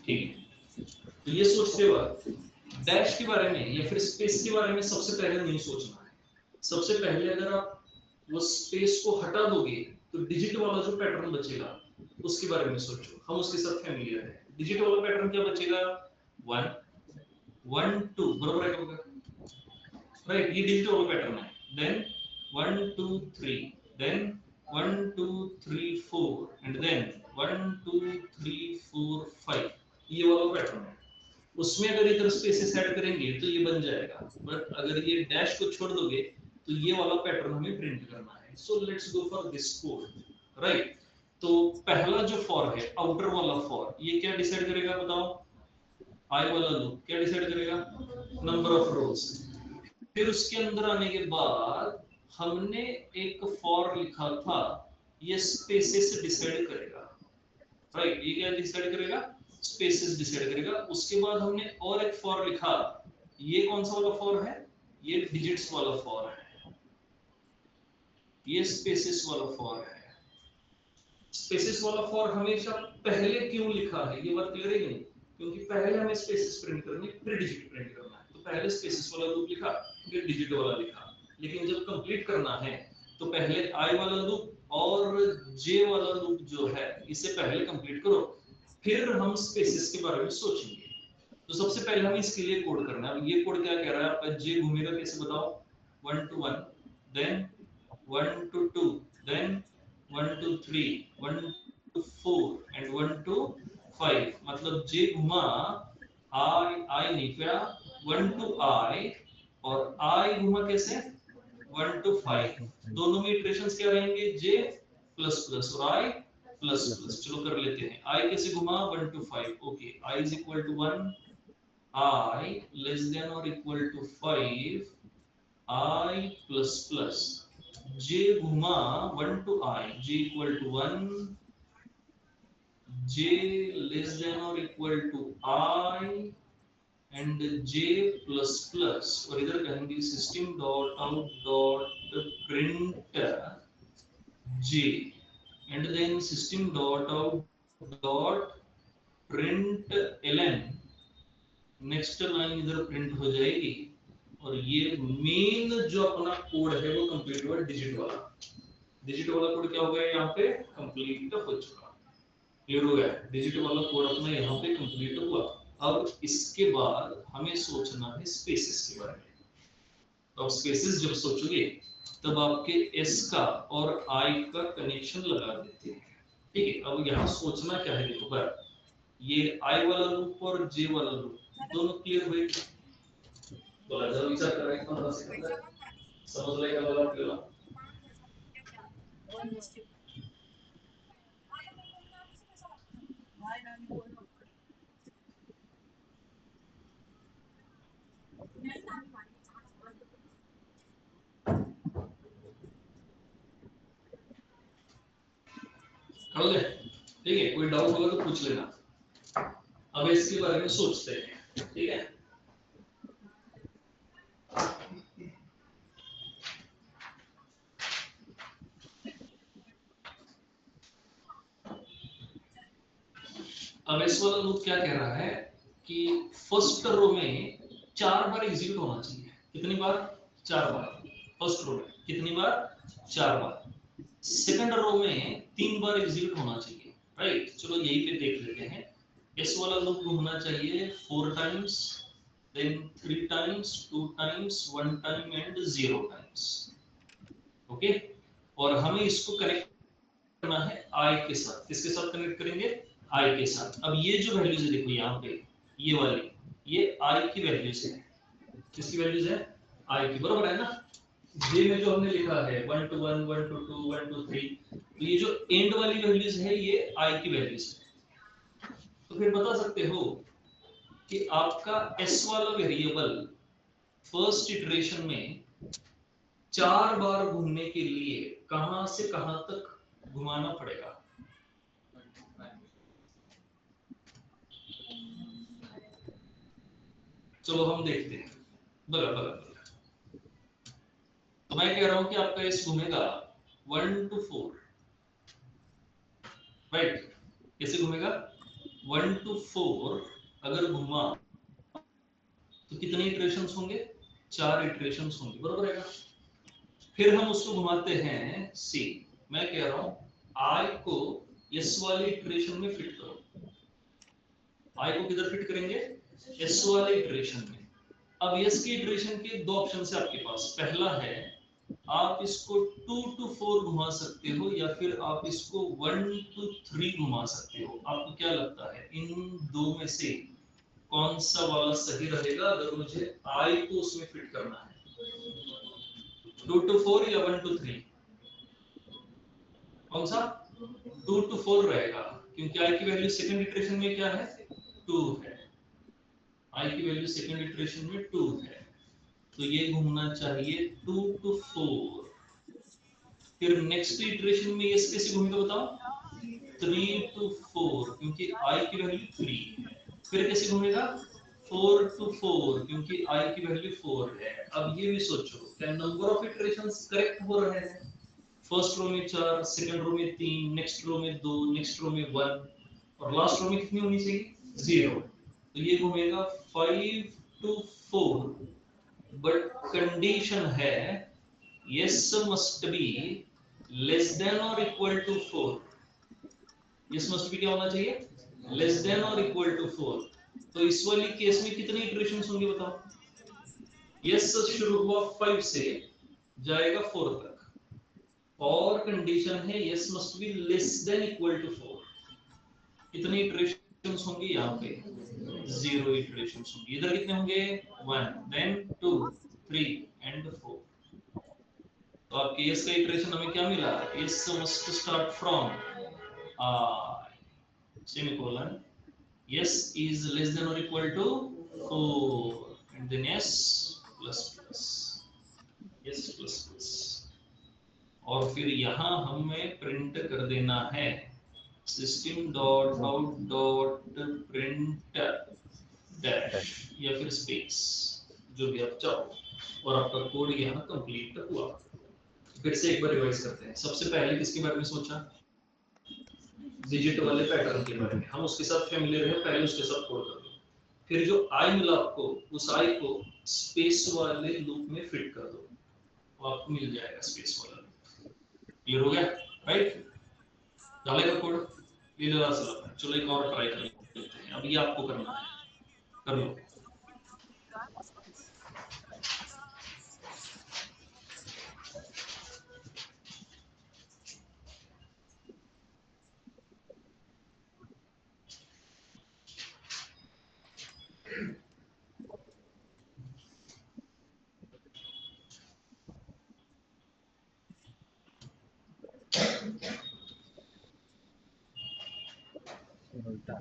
ठीक है, तो ये सोचते वक्त डैश के बारे में या फिर स्पेस के बारे में सबसे पहले नहीं सोचना है। सबसे पहले अगर आप वो स्पेस को हटा दोगे तो डिजिट वाला जो पैटर्न बचेगा उसके बारे में सोचो। हम उसके साथ फैमिलियर है। डिजिट वाला पैटर्न क्या बचेगा? 1 1 2, बराबर है होगा, राइट? ये डिजिट वाला पैटर्न है। देन 1 2 3, देन 1 2 3 4 एंड देन 1 2 3 4 5, ये वाला पैटर्न है। उसमें अगर इधर स्पेसेस ऐड करेंगे तो ये बन जाएगा, बट अगर ये डैश को छोड़ दोगे तो ये वाला पैटर्न हमें प्रिंट करना है। So let's go for this code, right? तो पहला जो फॉर है, आउटर वाला फॉर, ये क्या डिसाइड करेगा बताओ? आई वाला लूप क्या डिसाइड करेगा? नंबर ऑफ रोज। फिर उसके अंदर आने के बाद हमने एक फॉर लिखा था, ये स्पेसेस डिसाइड करेगा, राइट? ये क्या डिसाइड करेगा? स्पेसेस डिसाइड करेगा। उसके बाद हमने और एक फॉर लिखा, ये कौन सा वाला फॉर है? ये डिजिट्स वाला फॉर है, ये स्पेसेस वाला फॉर है। स्पेसेस वाला फॉर हमेशा पहले क्यों लिखा है, ये बात क्लियर है कि नहीं? क्योंकि पहले हमें स्पेसेस प्रिंट करनी है, फिर डिजिट प्रिंट करना है। तो पहले स्पेसेस वाला लूप लिखा, फिर डिजिट वाला लिखा। लेकिन जब कंप्लीट करना है तो पहले आई वाला लूप और जे वाला लूप जो है इसे पहले कंप्लीट करो, फिर हम स्पेसेस के बारे में सोचेंगे। तो सबसे पहले हमें इसके लिए कोड करना है। अब ये कोड क्या कह रहा है आपका? जे घूमेगा कैसे बताओ? 1 to 1, then 1 to 2, then 1 to 3, 1 to 4 and 1 to 5। मतलब जे घुमा आई नहीं क्या? 1 to I, और I घुमा कैसे? 1 to 5। दोनों में इटरेशंस क्या रहेंगे? j प्लस प्लस और I प्लस प्लस। चलो कर लेते हैं। I कैसे घुमा? 1 to 5। Okay, I is equal to 1, I less than or equal to 5, I plus plus। j घुमा 1 to I, j equal to 1, j less than or equal to I and j plus plus। और इधर कहेंगे system dot out dot print j and then system dot out dot print ln। Next line इधर प्रिंट हो जाएगी और ये मेन जो अपना कोड है वो कंप्लीट हुआ। डिजिट वाला कोड क्या हो गया? यहाँ पे कंप्लीट हो चुका, क्लियर हो गया? डिजिट वाला कोड अपना यहाँ पे कंप्लीट हुआ। अब इसके बाद हमें सोचना है स्पेसेस के बारे में। तो स्पेसेस जब सोचोगे तब आपके एस का और आई का कनेक्शन लगा देते हैं, ठीक है? अब यहाँ सोचना क्या है? देखो पर ये आई वाला लूप और जे वाला लूप दोनों क्लियर हुए? बोला जरा विचार कर रहे हैं 15 सेकंड समझ लेगा वाला आपल्याला। समझ गए? ठीक है, कोई डाउट होगा तो पूछ लेना। अब इसके बारे में सोचते हैं, ठीक है? अब इस वाला लूप क्या कह रहा है कि फर्स्ट रो में 4 बार एग्जीक्यूट होना चाहिए। कितनी बार? 4 बार। फर्स्ट रो में कितनी बार? 4 बार। सेकंड रो में 3 बार एग्जीक्यूट होना चाहिए, राइट? चलो यही पे देख लेते हैं। इस वाला लूप होना चाहिए 4 times, then 3 times, 2 times, 1 time and 0 times. Okay, और हमें इसको कनेक्ट करना है आई के साथ। किसके साथ कनेक्ट करेंगे? आई के साथ। अब ये जो वैल्यूज है देखो यहाँ पे, ये वाली, ये आई की वैल्यूज है। किसकी वैल्यूज है? आई की, बराबर है ना? जे में जो हमने लिखा है 1 to 1, 1 to 2, 1 to 3, तो ये जो एंड वाली वैल्यूज है ये आई की वैल्यूज है। तो फिर बता सकते हो कि आपका एस वाला वेरिएबल फर्स्ट इटरेशन में 4 बार घूमने के लिए कहां से कहां तक घुमाना पड़ेगा? चलो हम देखते हैं। बराबर, तो मैं कह रहा हूं कि आपका इस घूमेगा 1 to 4, राइट? कैसे घूमेगा? 1 to 4 अगर घुमा तो कितने इटरेशंस होंगे? 4 इटरेशंस होंगे, बरोबर है ना? फिर हम उसको घुमाते हैं सी। मैं कह रहा हूं आई को एस वाले इटरेशन में फिट करो। आई को किधर फिट करेंगे? एस वाले इटरेशन में। अब एस की इटरेशन के दो ऑप्शन है आपके पास। पहला है आप इसको 2 to 4 घुमा सकते हो या फिर आप इसको 1 to 3 घुमा सकते हो। आपको क्या लगता है इन दो में से कौन सा वाला सही रहेगा अगर मुझे आई को उसमें फिट करना है? 2 to 4 या 1 to 3? कौन सा? 2 to 4 रहेगा, क्योंकि आई की वैल्यू सेकंड इटरेशन में क्या है? 2 है। आई की वैल्यू सेकंड इटरेशन में 2 है, तो ये घूमना चाहिए 2 to 4। फिर नेक्स्ट इटरेशन में ये कैसे घूमेगा बताओ? 3 to 4, क्योंकि आई की वैल्यू 3 है। फिर कैसे घूमेगा? 4 to 4, क्योंकि आई की वैल्यू 4 है। अब ये भी सोचो क्या नंबर ऑफ इटरेशंस करेक्ट हो रहे हैं? फर्स्ट रो में 4, सेकंड रो में 3, नेक्स्ट रो में 2, नेक्स्ट रो में 1, और लास्ट रो में कितनी होनी चाहिए? 0। तो ये घूमेगा 5 to 4, बट कंडीशन है yes must be less than or equal to 4। yes must be क्या होना चाहिए? less than or equal to 4। तो इस वाली केस में कितने इटरेशंस होंगे बताओ? yes शुरू हुआ 5 से, जाएगा 4 तक, और कंडीशन है yes must be less than equal to 4। कितने इटरेशंस होंगे यहाँ पे? 0 इटरेशंस होंगे। इधर कितने होंगे? 1, then 2, 3 and 4। तो आपके yes का इटरेशन हमें क्या मिला? yes must start from semicolon yes is less than or equal to 4, and then yes plus plus, yes plus plus, और फिर यहाँ हमें प्रिंट कर देना है system dot out dot print dash या फिर स्पेस, जो भी आप चाहो, और आपका कोड यहाँ कंप्लीट हुआ। फिर से एक बार रिवाइज करते हैं। सबसे पहले किसके बारे में सोचा? डिजिट वाले पैटर्न के बारे में। हम उसके साथ फैमिलियर है, पहले उसके साथ कोड कर दो। फिर जो आई मिला आपको, उस आई को स्पेस वाले लूप में फिट कर दो, तो आपको मिल जाएगा स्पेस वाला लूप। क्लियर हो गया? राइट? डालेगा कोड लीला चला। चलो एक और ट्राई कर लेते हैं। अब ये आपको करना है, कर लो। उल्टा।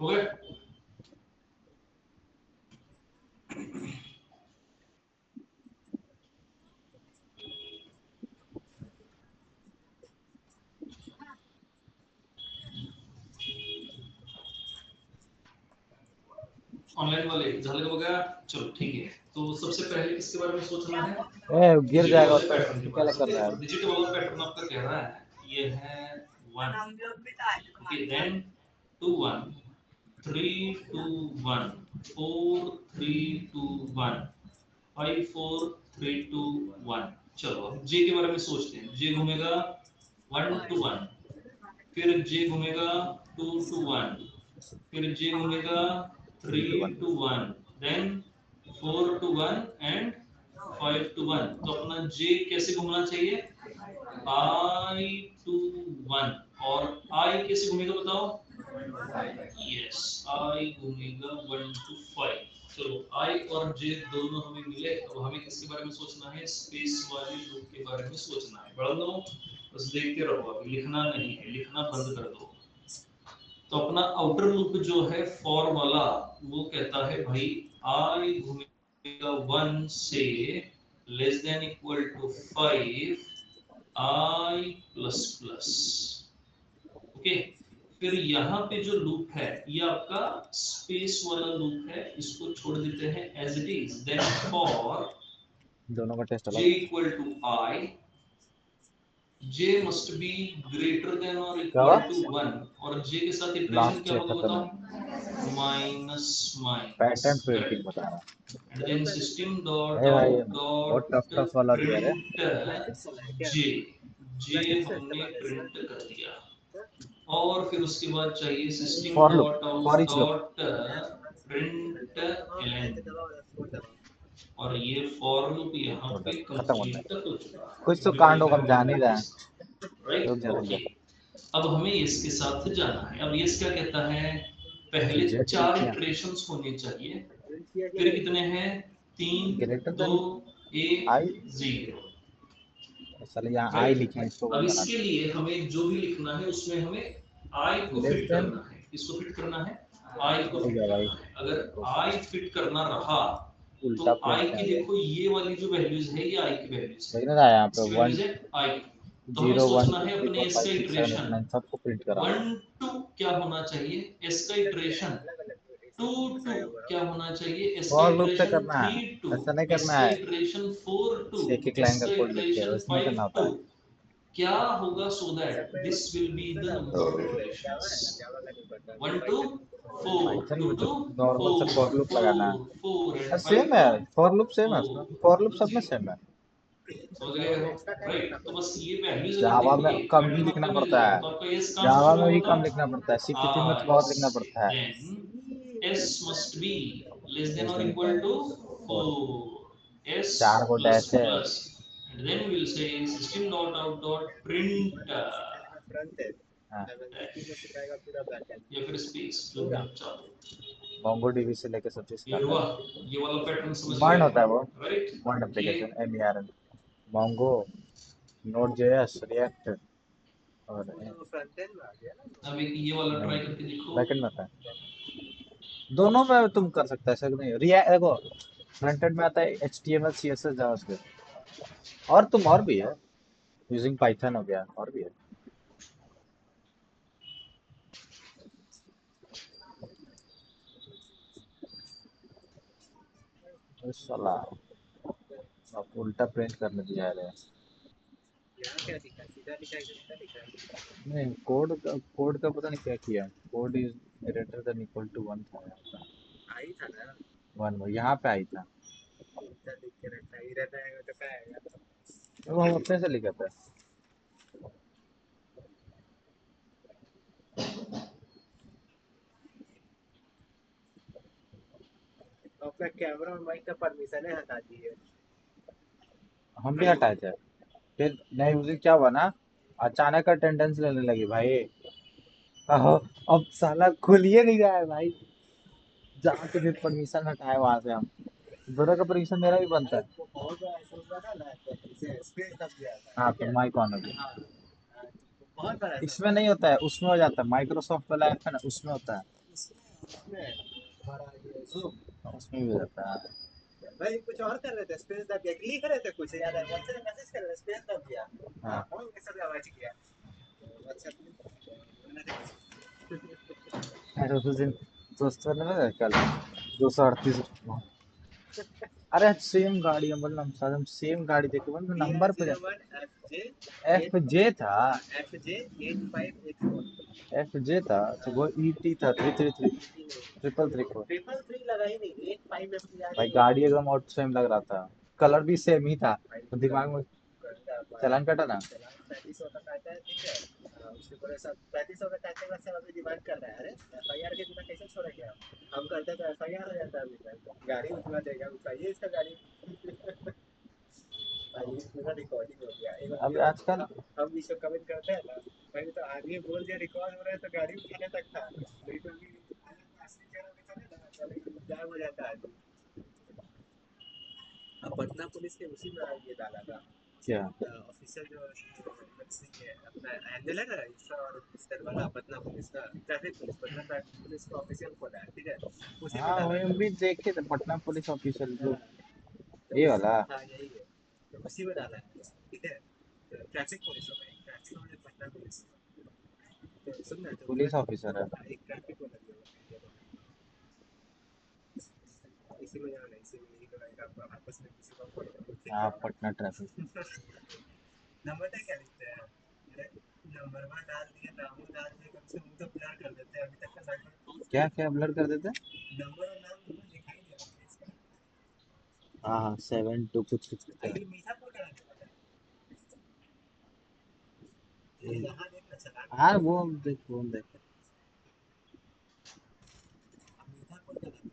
हो गया? ऑनलाइन वाले झाले का बगैर चलो ठीक है। तो सबसे पहले किसके बारे में सोचना है? गिर डिजिट जाएगा वाले उसका। पैटर्न के क्या बारे कर में। रहा तो डिजिट वाला पैटर्न आपका कह रहा है ये है 1, ओके, देन 2 1 3 2 1 4 3 2 1 5 4 3 2 1। चलो अब जे के बारे में सोचते हैं। जे घूमेगा 1 to 1, फिर जे घूमेगा 2 to 1, फिर जे घूमेगा 3 to 1, then 4 to 1 and 5 to 1। तो अपना जे कैसे घूमना चाहिए? I to 1। और I कैसे घूमेगा बताओ? यस, I घूमेगा 1 to 5। चलो I और J दोनों हमें मिले। अब हमें किसके बारे में सोचना है? स्पेस वाले लूप के बारे में सोचना है। बढ़ लो, बस देखते रहो, अभी लिखना नहीं है, लिखना बंद कर दो। तो अपना आउटर लूप जो है फॉर वाला, वो कहता है भाई I घूमेगा 1 से less than equal to 5 I plus plus, okay. फिर यहाँ पे जो लूप है ये आपका स्पेस वाला लूप है, इसको छोड़ देते हैं as it is. Then for दोनों का टेस्ट j अलग है। Equal to I, j must be greater than और क्या इक्वल हुआ? टू 1। और j के साथ इटरेशन लास्ट क्या चेक होगा खत्म है। बताओ? Minus minus, pattern printing correct. बता रहा एंड देन सिस्टम डॉट है भाई। आउट बहुत डॉट टफ वाला दिया है। Print j। j हमने प्रिंट कर दिया। और फिर उसके बाद चाहिए system for loop, dot for out each loop dot print LN. और ये फॉर लूप यहाँ पे खत्म होता है। कंप्लीट हो चुका है। कुछ तो अभी कांड होगा, हम देखा जान ही रहे हैं। रुक राइट, जा रुक जा। ओके। अब हमें इसके साथ जाना है। अब ये क्या कहता है? पहले जेड 4 किया इटरेशंस होने चाहिए। फिर कितने हैं? 3 ग्रेटर 2 देन 1 आई। 0, चल यहाँ आई राइट। लिखे हैं, इसको अब वन बना इसके लिए हमें जो भी लिखना है उसमें हमें आई को लेस फिट देन। करना है। किसको फिट करना है? आई को हो फिट गया भाई। करना है। अगर आई फिट करना रहा तो उल्टा आई प्रिंट की आ गया। देखो ये वाली जो वैल्यूज है ये आई की वैल्यूज है। देखने था यहाँ पे इसकी 1 वैल्यूज है आई। तो हमें 0 1 सोचना 2 है 3 अपने 4 एस 5 का 6 7 8 इटरेशन 9 सबको प्रिंट करा। 1 2 क्या होना चाहिए? एस का इटरेशन 2 2 क्या होना चाहिए? एस का फॉर लूप से इटरेशन करना 3 है, 2, ऐसा नहीं एस करना का है। इटरेशन 4 2, एक एक एस लाइन का का कोड लिख के इटरेशन उसमें 5 करना होता 2। है। क्या होगा? So that this will be the number of iterations 1 to 4 Python 2 में तो to नॉर्मल से 4 फॉर लूप लगाना है। 4 and 5 सेम है, to फॉर लूप सेम है 4। उसमें, फॉर लूप सब में बुझिए, सेम है। समझ गए हो? राइट। तो बस ये वैल्यूज अगर जावा में देंगे, कम ही पैटर्न लिखना आपका मिल पड़ता जाएगा। है। तो आपका एस कहां से जावा शुरू में होगा भी कम बताओ? लिखना पड़ता है, सीपीपी में तो आई बहुत लिखना से, पड़ता है। Then S must be less than less और then equal to four. 4, S 4 को प्लस डैश है। Plus, and then we will say system dot out dot print हाँ। या फिर स्पेस जो भी आप चाहो। मोंगो डीबी से लेके सब चीज ये आता हुआ, है। ये वाला पैटर्न समझ बर्न गए? होता है वो। राइट। बर्न ये application MERN। Mongo, node JS, react और अब एक ये वाला ट्राई करके देखो। बैकएंड में आता है। दोनों में तुम कर सकते हैं, ऐसा नहीं। रिएक्ट देखो, फ्रंट एंड में आता है HTML CSS जावास्क्रिप्ट, और भी है, यूजिंग पाइथन हो गया, और भी है। साला आप उल्टा प्रिंट करने दिया रहे हैं। नहीं, कोड का पता नहीं क्या किया। Code is greater than equal to 1 था यहाँ पे। 1 यहाँ पे आई था। वो हम अपने से लिखा था। हम भी हटाए थे। फिर नए यूजिंग क्या हुआ ना, अचानक अटेंडेंस लेने लगी भाई। अहो, अब साला खुल ही नहीं रहा है भाई। जाके फिर परमिशन हटाए वहां से हम। दोनों का परमिशन मेरा भी बनता है। हाँ तो माइक ऑन हो गया। इसमें नहीं होता है, उसमें हो जाता है। माइक्रोसॉफ्ट वाला ऐप है ना, उसमें होता है। इसमें हमारा ये Zoom उसमें भी रहता है। भाई कुछ और कर रहे थे, स्पेस दब गया, क्लिक कर रहे थे कुछ याद है, व्हाट्सएप में मैसेज कर रहे थे, स्पेस दब गया। हाँ। फोन के साथ आवाज किया व्हाट्सएप में। अरे उस दिन दोस्त ने ना कल 238 अरे सेम गाड़ी है, मतलब शायद हम सेम गाड़ी देखे मतलब नंबर पे एफ जे था। FJ 8584 एफ जे था तो वो ईटी था 333 ट्रिपल थ्री फोर। 333 लगा ही नहीं, 85 FJ भाई गाड़ी एकदम और सेम लग रहा था, कलर भी सेम ही था, तो दिमाग में चालान कटा ना। 3500 का काटा है, ठीक है। उसके पूरे सब 3500 का काटने का सब अभी डिमांड कर रहा है। अरे FIR के बिना कैसे छोड़ेंगे हम करते तो FIR हो जाता है अभी तक, गाड़ी उठवा देगा, उठाइए इसका गाड़ी। भाई पूरा रिकॉर्डिंग हो गया एक अब बार। आजकल हम इसको कमेंट करते हैं ना भाई, तो आगे बोल दिया रिकॉर्ड हो रहा है तो गाड़ी उठाने तक था, नहीं तो भी असली चेहरा भी चले ना चले गायब हो जाता है। अब पटना पुलिस के उसी में ये डाला था क्या ऑफिसर जो अपना हैंडल है ना इंस्टा और ट्विटर वाला, पटना पुलिस का traffic police, Patna traffic police का ऑफिशियल खोला है, ठीक है, उसी में हाँ डाला वही हम था। भी देखे थे पटना पुलिस ऑफिशियल जो तो ये उस वाला। हाँ यही है, तो उसी में डाला है, ठीक है। तो ट्रैफिक पुलिस हो गई, ट्रैफिक पुलिस पटना पुलिस। तो सुन ना, तो पुलिस ऑफिसर है। एक ट्रैफिक को लगी होगा, इसी में जाना, इसी में यही करेगा, आपको आपस में किसी को हाँ पटना ट्रैफिक। नंबर क्या लिखते हैं? अरे नंबर वन डाल दिए, नाम डाल दिए, कम से कम तो ब्लर कर देते हैं, अभी तक का नंबर क्या क्या ब्लर कर देते हैं? नंबर और नाम दोनों दिखाई दे रहा है इसका। हाँ हाँ 7 2 कुछ कुछ कुछ है। ये मीठा कोड है, ये यहाँ देखना चला, हाँ वो हम देख वो हम देख। अब मीठा कोड लगा दिया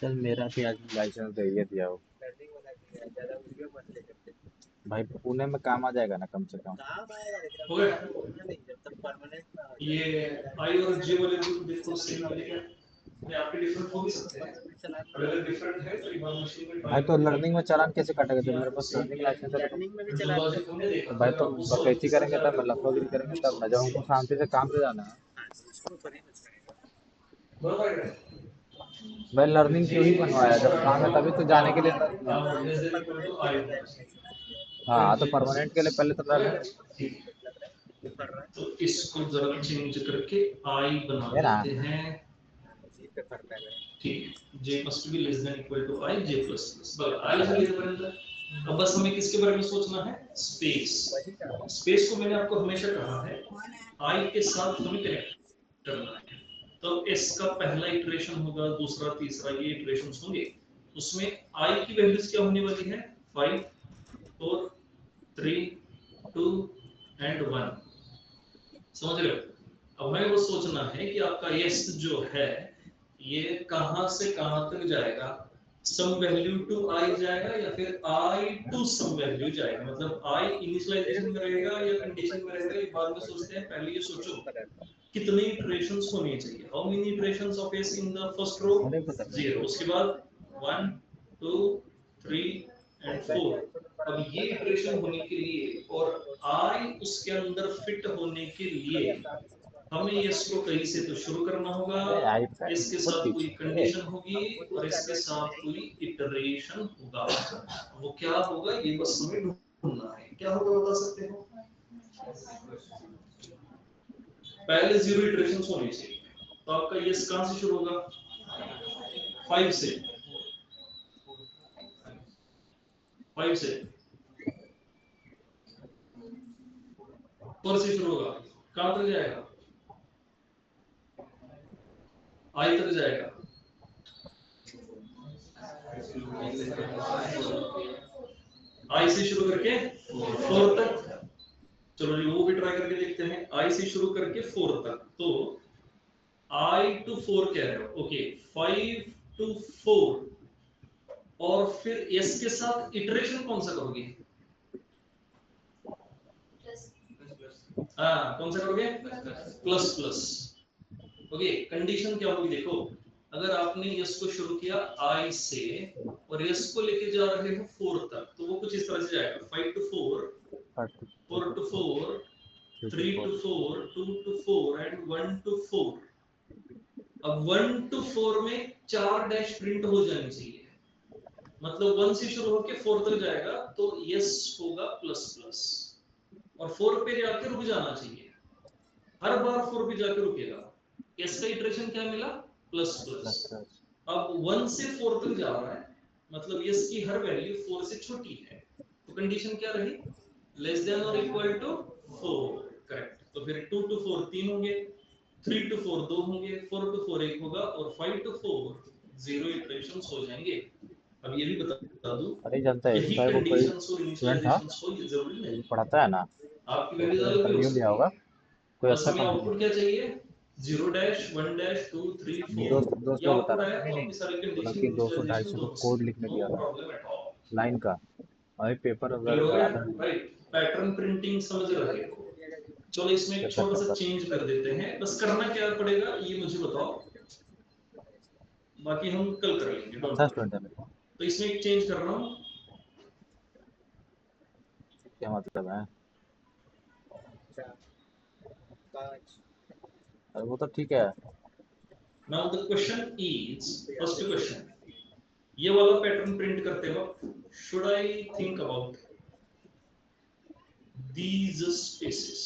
चल मेरा भी आज लाइसेंस दे ही दिया हो। लर्निंग वाला भी है, ज्यादा वीडियो मत ले करके भाई पुणे में काम आ जाएगा ना कम से कम। काम आएगा, लेकिन हो अभी गया। ज्यादा होना नहीं, जब तक परमानेंट ना हो ये आई और जे वाले ग्रुप देखो सेम है क्या? ये आपके डिफरेंट हो भी सकते हैं, अगर डिफरेंट है तो एक बार मशीन में भाई ट्राई तो करके लर्निंग में चालान कैसे काटेगा जब या मेरे फिर पास सेम लर्निंग किया लाइसेंस है तो? लर्निंग में भी फिर दो बार चलाते जब हमने देखा भाई तो तो आपको सॉल्व डकैती किस तरह करेंगे जा तब रहे मैं लफड़ोगिरी थे करेंगे वो तब ना, जब हमको सेम शांति से काम पे जाना है। हाँ, उसको थोड़ी ना छाएगा। बराबर है। भाई लर्निंग क्यों ही ये बनवाया, जब काम है तभी तो जाने के लिए लेस देन इक्वल टू आई होना हाँ तो चाहिए। परमानेंट के लिए पहले तो हो गया? लर्निंग ठीक है। लग रहा है पढ़ रहा तो इसको जरा चेंज करके आई बना है ना। देते हैं। है, जी पे पढ़ रहा है। ठीक, j must be less than equal to i j plus plus बघा आई झालीपर्यंत अब बस हमें किसके बारे में सोचना है? स्पेस। वही का स्पेस को मैंने आपको हमेशा कहा है i के साथ हमें कनेक्ट करना है। तो s का पहला इटरेशन होगा, दूसरा तीसरा ये इटरेशंस होंगे, उसमें i की वैल्यूज क्या होने वाली है? 5 4 3 2 एंड 1। समझ रहे हो? अब हमें वो सोचना है कि आपका s जो है ये कहां से कहां तक जाएगा, सम वैल्यू टू i जाएगा या फिर i टू सम वैल्यू जाएगा, मतलब i इनिशियलाइजेशन में रहेगा या कंडीशन में रहेगा, ये बाद में सोचते हैं, पहले ये सोचो कितने इटरेशंस होने चाहिए, how many iterations of s in the first row? मुझे पता है। 0, उसके बाद 1 2 3 एंड 4। अब ये इटरेशन होने के लिए और i उसके अंदर फिट होने के लिए हमें इसको कहीं से तो शुरू करना होगा, अरे आईपैड इसके बहुत साथ कोई पीछे है। कंडीशन होगी और इसके साथ कोई इटरेशन होगा। वो क्या होगा ये बस हमें ढूंढना है, क्या होगा बता सकते हो? पहले 0 इटरेशन होनी चाहिए, तो आपका ये कहां से शुरू होगा? 5 से, 5 से 4 से शुरू होगा, कहां तक जाएगा? आई तक जाएगा। आई से शुरू करके 4 तक, चलो जी वो भी ट्राई करके देखते हैं। आई से शुरू करके 4 तक, तो आई टू 4 कह रहे हो, ओके 5 टू 4, और फिर एस के साथ इटरेशन कौन सा करोगे? हाँ कौन सा करोगे? Plus plus. ओके कंडीशन क्या होगी देखो, अगर आपने यस को शुरू किया आई से और यस को लेके जा रहे हो 4 तक, तो वो कुछ इस तरह से जाएगा 5 to 4 4 to 4, 3 to 4, 2 to 4 and 1 to 4. अब 1 to 4 में 4 डैश प्रिंट हो जानी चाहिए, मतलब 1 से शुरू होकर 4 तक जाएगा तो यस होगा प्लस प्लस, और 4 पे जाके रुक जाना चाहिए, हर बार 4 पे जाके रुकेगा। यस का इटरेशन क्या मिला? Plus plus. अब 1 से 4 तक जा रहा है, मतलब यस की हर वैल्यू 4 से छोटी है, तो कंडीशन क्या रही? लेस देन और इक्वल टू 4, करेक्ट। तो फिर 2 to 4 3 होंगे, 3 to 4 2 होंगे, 4 to 4 1 होगा, और 5 to 4 0 इटरेशंस हो जाएंगे। अब ये भी बता दूं, अरे जानता है यही इसका वो कोई कंडीशंस और स्टूडेंट था इनिशियलाइजेशंस हो, ये जरूरी नहीं पढ़ाता है ना, आपकी तो वैल्यूज उसने अलग भी हो इंटरव्यू लिया सकती होगा, है। कोई बस अच्छा हमें कंपनी। आउटपुट क्या चाहिए? 0 डैश 1 डैश 2 3 4, दोस्त ये लोग बता आउटपुट रहा आया था, नहीं तो नहीं, आपकी सारी बोला कंडीशन कि 200-250 इनिशियलाइजेशन तो दोनों कोड सेम, लिखने नो दिया था प्रॉब्लम एट ऑल। लाइन का, अभी पेपर क्लियर वगैरह हो गया? करा था। राइट, पैटर्न प्रिंटिंग समझ रहे हो? चलो इसमें क्या एक कर छोटा सा सकता चेंज कर देते हैं, बस करना क्या पड़ेगा ये मुझे बताओ, बाकी हम कल कर लेंगे, डोंट अच्छा वरी। स्टूडेंट है मेरे को, तो इसमें एक चेंज कर रहा हूं, क्या मतलब है? 4 5 अरे वो तो ठीक है। Now the question is, first question, ये वाला पैटर्न प्रिंट करते वक्त should I think about these spaces,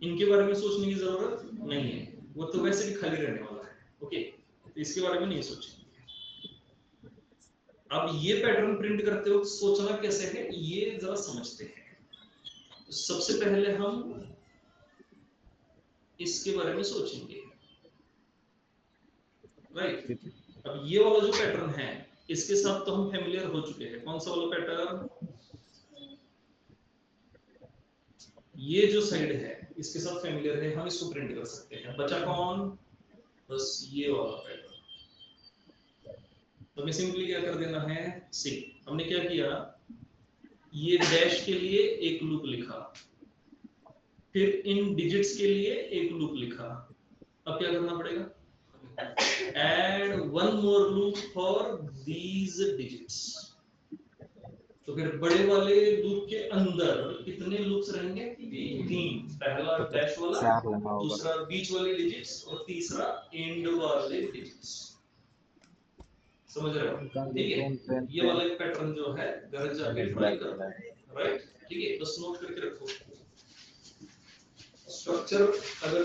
इनके बारे में सोचने की जरूरत नहीं है, वो तो वैसे भी खाली रहने वाला है, ओके, तो इसके बारे में नहीं सोचेंगे। अब ये पैटर्न प्रिंट करते वक्त सोचना कैसे है ये जरा समझते हैं। तो सबसे पहले हम इसके बारे में सोचेंगे, राइट। ठीक है। अब ये वाला जो पैटर्न है इसके साथ तो हम फेमिलियर हो चुके हैं। कौन सा वाला पैटर्न? ये जो साइड है इसके साथ फेमिलियर है, हम इसको प्रिंट कर सकते हैं। बचा कौन? बस ये वाला पैटर्न। तो हमें सिंपली क्या कर देना है, सी, हमने क्या किया, ये डैश के लिए एक लूप लिखा, फिर इन डिजिट्स के लिए एक लूप लिखा। अब क्या करना पड़ेगा? Add one more loop for these digits. तो फिर बड़े वाले लूप के अंदर कितने लूप्स रहेंगे? 3, पहला तो डैश वाला, 4 लेना होगा। दूसरा बीच वाले डिजिट्स, और तीसरा एंड वाले डिजिट्स। समझ रहे हो? ठीक है, ये वाला एक पैटर्न जो है घर जाके ट्राई करना है, राइट? ठीक है, बस नोट करके रखो। स्ट्रक्चर अगर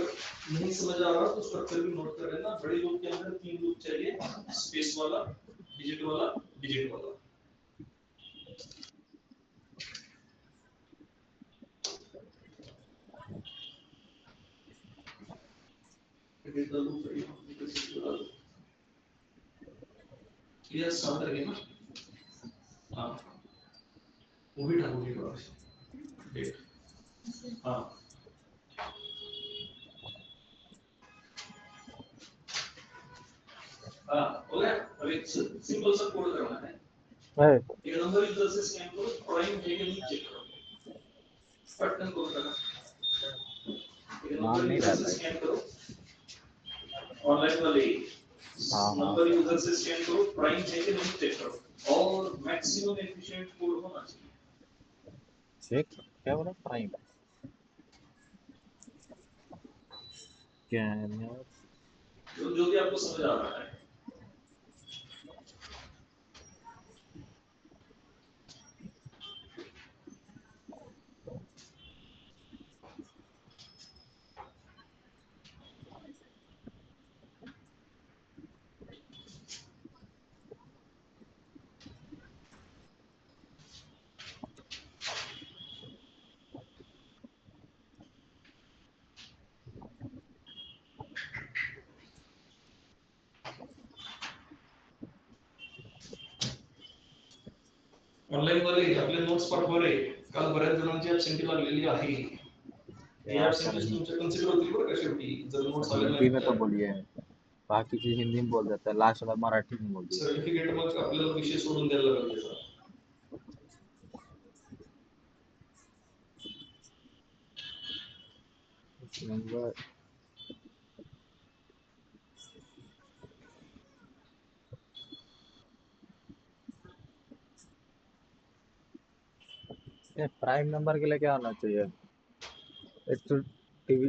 नहीं समझ आ रहा तो स्ट्रक्चर भी नोट कर लेना। बड़े लूप के अंदर 3 लूप चाहिए, स्पेस वाला, डिजिट वाला, डिजिट वाला। क्लियर? समझ रहे ना? हाँ, वो भी डालोगे डेट। हाँ, हाँ, हो गया। अब एक सिंपल सा कोड करना है। है ये नंबर इधर से स्कैन करो, प्राइम है कि नहीं चेक करो। पैटर्न कोड करना। ये नाम नंबर नहीं इधर रहता से है। स्कैन करो, ऑनलाइन वाले हाँ नंबर यूजर से स्कैन करो, प्राइम है कि नहीं चेक करो, और मैक्सिमम एफिशिएंट कोड होना चाहिए। चेक क्या बोला? Prime scanner. जो भी आपको समझ आ रहा है। ऑनलाईन वाले आपले नोट्स पाठवा रे, काल बऱ्याच जणांची ऍब्सेंटी लागलेली आहे। ते यार सर ऍब्सेंटीज तुमच्या कन्सिडर होतील बरं का शेवटी, जर नोट्स आले हिंदी नाहीत में तो तर। बोलिए, बाकी चीज हिंदी में बोल देता है, लास्ट वाला मराठी में बोल दिए। सर्टिफिकेट मग आपल्याला विषय सोडून द्यायला लागेल त्याचा। नंबर नहीं, प्राइम नंबर के लिए क्या होना चाहिए? इट्स टीवी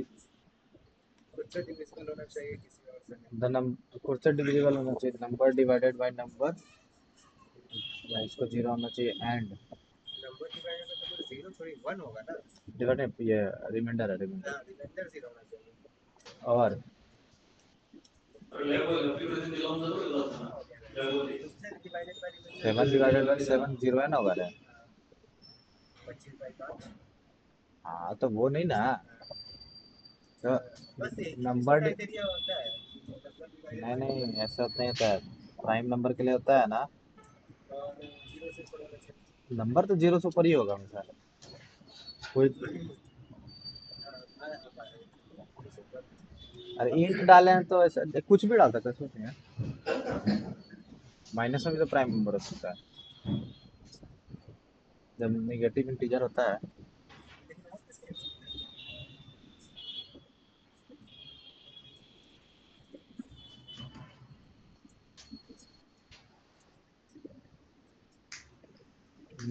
खुद से डिविजिबल होना चाहिए किसी और से नहीं। द नंबर खुद से डिविजिबल होना चाहिए, नंबर डिवाइडेड बाय नंबर, या इसको जीरो होना चाहिए, and number divided by number 0 थोड़ी 1 होगा ना। डिवाइडेड, ये रिमाइंडर है, रिमाइंडर। हाँ, रिमाइंडर 0 होना चाहिए। और हो गया ना। खुद से divided by reminder 7 divided by 7 zero है ना होगा रे। 25 बाय 5। हाँ तो वो नहीं ना, तो बस एक ही नंबर क्राइटेरिया होता है कि नंबर डिवाइडेड नहीं बाय नहीं, नंबर ऐसा नहीं होता है। प्राइम नंबर के लिए होता है ना, और 0 से ऊपर होना चाहिए। नंबर तो जीरो से ऊपर ही होगा हमेशा। कोई हाँ, हाँ, 0 से ऊपर। अरे इंट डाले हैं तो ऐसा कुछ भी डाल सकते हैं, सोचते हैं माइनस में भी तो प्राइम नंबर हो सकता है जब नेगेटिव इंटीजर होता है। लेकिन और किसके हो सकता है?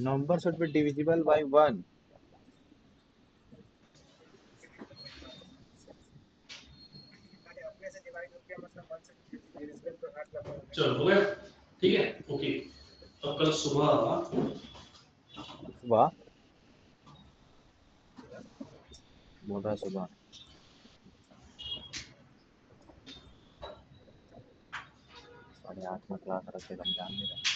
Number should be divisible by 1। अरे अपने से डिवाइड हो गया मतलब 1 से डिविजिबल तो हर नंबर होना चलो हो चाहिए। गया, ठीक है, ओके। अब कल सुबह सुबह बोल रहा है, सुबह 8:30 में क्लास रखे, हम जान नहीं रहे।